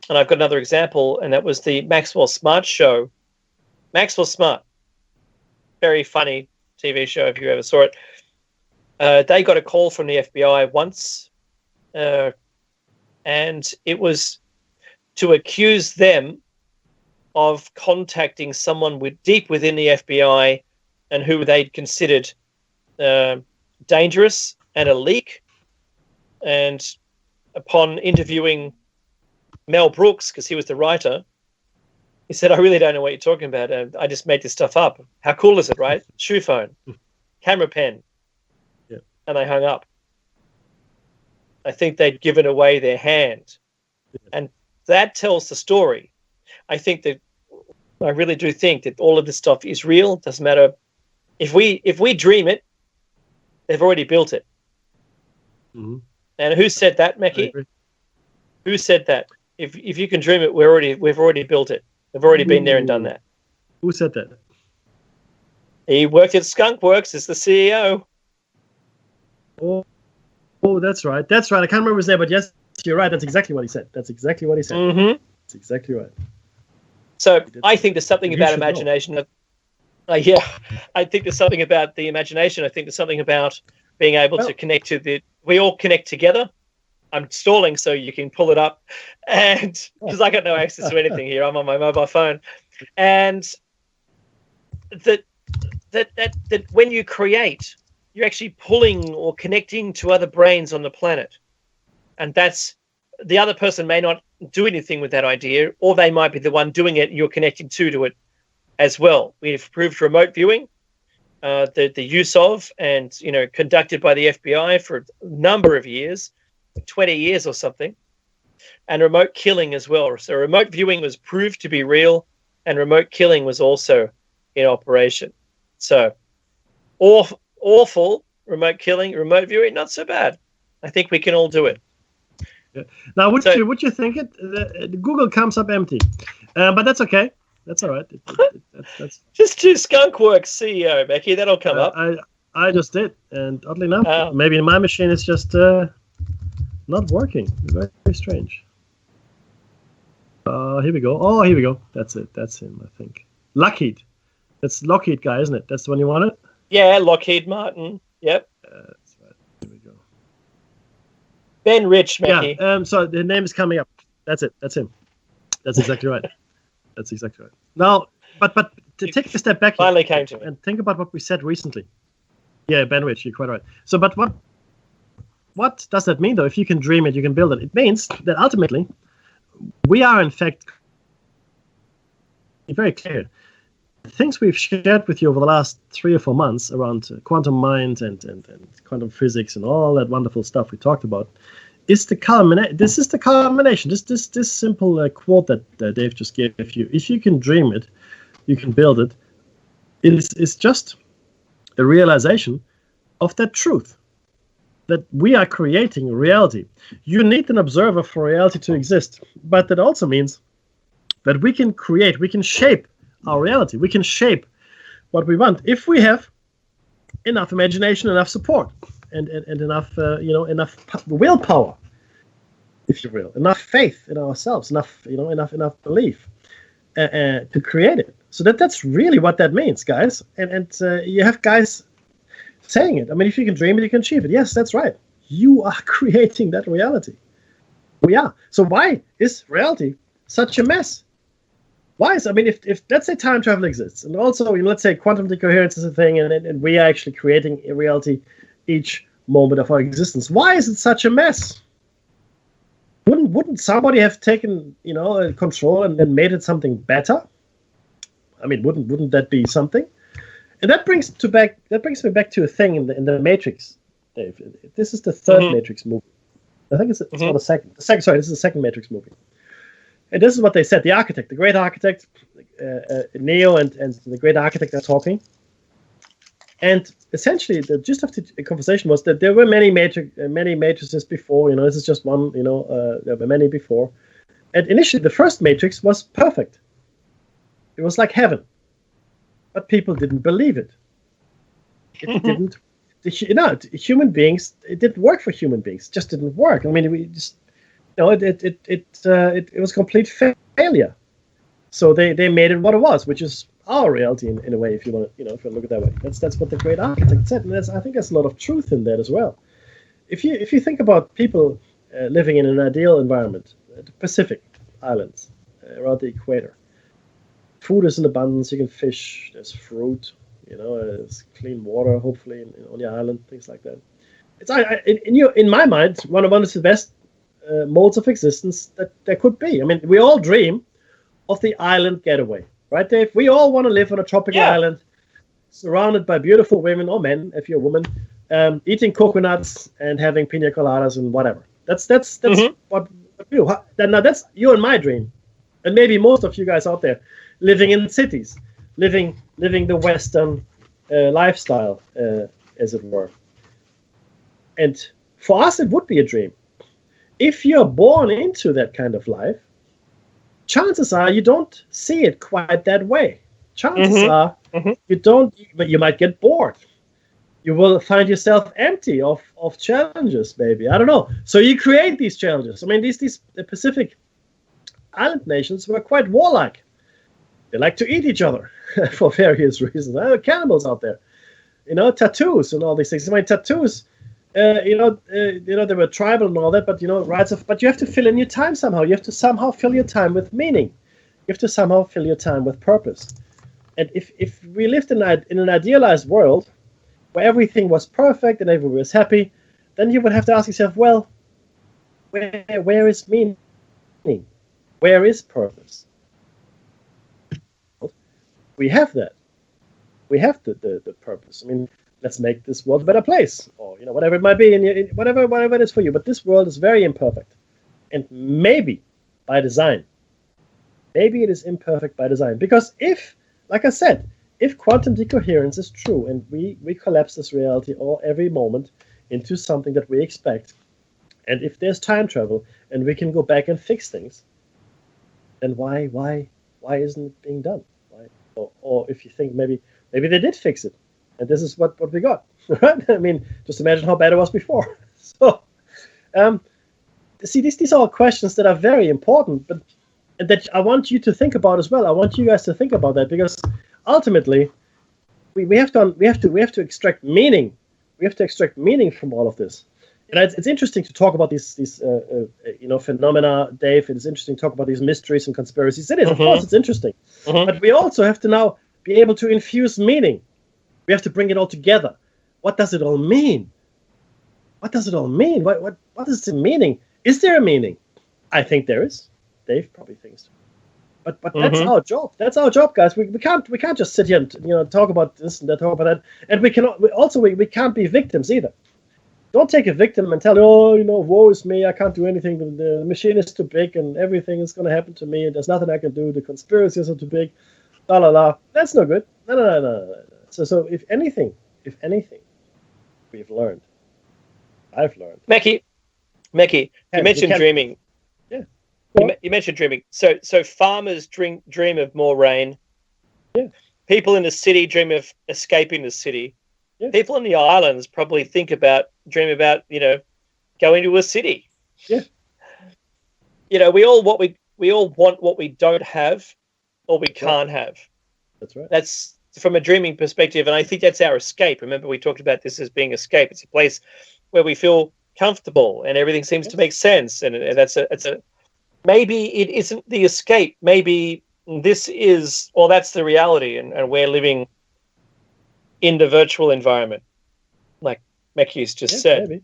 and I've got another example, and that was the Maxwell Smart show. Maxwell Smart, very funny TV show if you ever saw it. They got a call from the FBI once, and it was to accuse them of contacting someone deep within the FBI and who they'd considered dangerous and a leak. And upon interviewing Mel Brooks, because he was the writer, he said, I really don't know what you're talking about. I just made this stuff up. How cool is it, right? Shoe phone, camera pen. Yeah. And they hung up. I think they'd given away their hand. Yeah. And that tells the story. I really do think that all of this stuff is real. Doesn't matter if we dream it, they've already built it. Mm-hmm. And who said that, Mackie? Who said that? If you can dream it, we've already built it. We've already been there and done that. Who said that? He worked at Skunkworks as the CEO. Oh, that's right. That's right. I can't remember his name, but yes, you're right. That's exactly what he said. That's exactly what he said. Mm-hmm. That's exactly right. So I think there's something You about should know. imagination. Yeah, I think there's something about the imagination. I think there's something about being able to connect to we all connect together. I'm stalling so you can pull it up, and because I got no access to anything here, I'm on my mobile phone, and that when you create, you're actually pulling or connecting to other brains on the planet, and that's the other person may not do anything with that idea, or they might be the one doing it. You're connecting to it as well. We've proved remote viewing, the use of, and conducted by the FBI for a number of years, 20 years or something, and remote killing as well. So remote viewing was proved to be real, and remote killing was also in operation. So awful remote killing, remote viewing, not so bad. I think we can all do it. Yeah. Now, would you think it? Google comes up empty, but that's okay. That's all right. That's just do Skunkworks CEO, Becky. That'll come up. I just did, and oddly enough, maybe my machine is just not working. Very, very strange. Here we go. Oh, here we go. That's it. That's him, I think. Lockheed. That's Lockheed guy, isn't it? That's the one you wanted? Yeah, Lockheed Martin. Yep. That's right. Here we go. Ben Rich, Mackie. Yeah. So the name is coming up. That's it. That's him. That's exactly right. That's exactly right. Now, but to take a step back finally came to me and think about what we said recently. Yeah, Ben Rich, you're quite right. So, but what does that mean, though? If you can dream it, you can build it. It means that ultimately, we are in fact very clear. The things we've shared with you over the last 3 or 4 months around quantum mind and quantum physics and all that wonderful stuff we talked about is the culmination. This is the culmination. This simple quote that Dave just gave you. If you can dream it, you can build it. It's just a realization of that truth, that we are creating reality. You need an observer for reality to exist, but that also means that we can create, we can shape our reality. We can shape what we want if we have enough imagination, enough support, and enough enough willpower, if you will, enough faith in ourselves, enough belief to create it. So that's really what that means, guys. And you have guys saying it. I mean, if you can dream it, you can achieve it. Yes, that's right. You are creating that reality. We are. So why is reality such a mess? Why is, I mean, if let's say time travel exists, and also let's say quantum decoherence is a thing, and we are actually creating a reality each moment of our existence, why is it such a mess? Wouldn't somebody have taken control and made it something better? I mean, wouldn't that be something? And that brings me back to a thing in the Matrix, Dave. This is the third Matrix movie. I think it's not the second. Sorry, this is the second Matrix movie. And this is what they said. The architect, the great architect, Neo and the great architect are talking. And essentially, the gist of the conversation was that there were many matrices before. This is just one. There were many before. And initially, the first Matrix was perfect. It was like heaven. But people didn't believe it. It didn't. Human beings. It didn't work for human beings. It just didn't work. I mean, we just. It was complete failure. So they made it what it was, which is our reality in a way, if you want to, if you look at it that way. That's what the great architect said, and I think there's a lot of truth in that as well. If you think about people living in an ideal environment, the Pacific Islands, around the equator, food is in abundance. You can fish. There's fruit. There's clean water, hopefully, on your island, things like that. It's in my mind, one of the best modes of existence that there could be. I mean, we all dream of the island getaway, right, Dave? We all want to live on a tropical island, surrounded by beautiful women or men, if you're a woman, eating coconuts and having pina coladas and whatever. That's what we do. Now that's you and my dream And maybe most of you guys out there living in cities, living the Western lifestyle, as it were. And for us, it would be a dream. If you're born into that kind of life, chances are you don't see it quite that way. Chances are you don't, but you might get bored. You will find yourself empty of challenges, maybe. I don't know. So you create these challenges. I mean, these Pacific Island nations were quite warlike. They like to eat each other for various reasons. There are cannibals out there. Tattoos and all these things. I mean, tattoos, they were tribal and all that, but, but you have to fill in your time somehow. You have to somehow fill your time with meaning. You have to somehow fill your time with purpose. And if we lived in an idealized world where everything was perfect and everyone was happy, then you would have to ask yourself, well, where is meaning? Where is purpose? We have that. We have the purpose. I mean, let's make this world a better place, or whatever it might be, whatever it is for you. But this world is very imperfect, and maybe by design. Maybe it is imperfect by design, because like I said, if quantum decoherence is true and we collapse this reality every moment into something that we expect, and if there's time travel and we can go back and fix things, then why isn't it being done? Why? Or if you think maybe they did fix it, and this is what we got, right? I mean, just imagine how bad it was before. So, see, these are all questions that are very important, but that I want you to think about as well. I want you guys to think about that, because ultimately, we have to extract meaning. We have to extract meaning from all of this. And it's interesting to talk about these phenomena, Dave. It is interesting to talk about these mysteries and conspiracies. It is, of course, it's interesting. But we also have to now be able to infuse meaning. We have to bring it all together. What does it all mean? What does it all mean? What is the meaning? Is there a meaning? I think there is. Dave probably thinks so. But that's our job. That's our job, guys. We can't just sit here and talk about this and that, talk about that. And we can't be victims either. Don't take a victim and tell, woe is me, I can't do anything. The machine is too big and everything is going to happen to me and there's nothing I can do. The conspiracies are too big. La la la. That's no good. No. So if anything, we've learned. I've learned. Mekhi, you mentioned dreaming. Yeah. You mentioned dreaming. So farmers dream of more rain. Yeah. People in the city dream of escaping the city. Yeah. People in the islands probably dream about, going to a city. Yeah. We all want what we don't have or we can't have. That's right. That's from a dreaming perspective, and I think that's our escape. Remember, we talked about this as being escape. It's a place where we feel comfortable and everything seems to make sense, and that's maybe it isn't the escape. Maybe this is, or that's the reality, and we're living in the virtual environment, like Mekhi's just said. Maybe.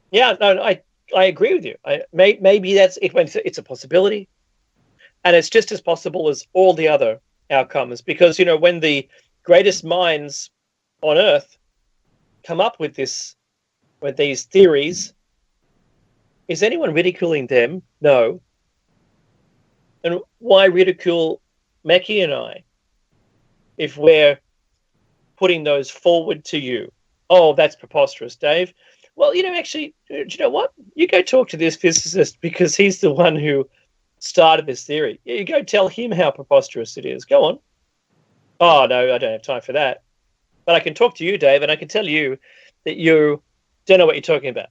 Yeah, no, I agree with you. Maybe that's it. It's a possibility, and it's just as possible as all the other outcomes. Because when the greatest minds on Earth come up with these theories, is anyone ridiculing them? No. And why ridicule Mekhi and I if we're putting those forward to you? Oh, that's preposterous, Dave. Well, actually, do you know what? You go talk to this physicist, because he's the one who started this theory. You go tell him how preposterous it is. Go on. Oh, no, I don't have time for that. But I can talk to you, Dave, and I can tell you that you don't know what you're talking about.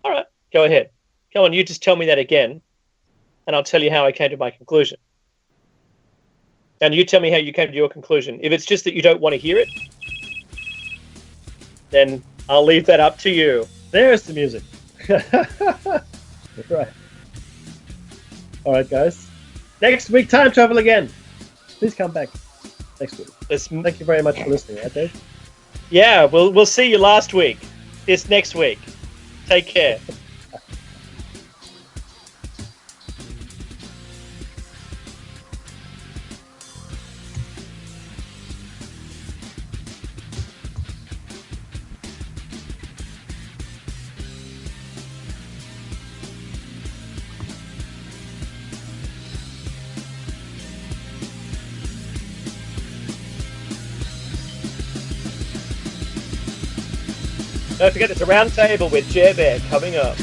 All right, go ahead. Come on, you just tell me that again, and I'll tell you how I came to my conclusion. And you tell me how you came to your conclusion. If it's just that you don't want to hear it, then I'll leave that up to you. There's the music. Right. All right, guys. Next week, time travel again. Please come back next week. Thank you very much for listening, right, Dave? Yeah, we'll see you next week. Take care. Don't forget, it's a round table with Jer Bear coming up.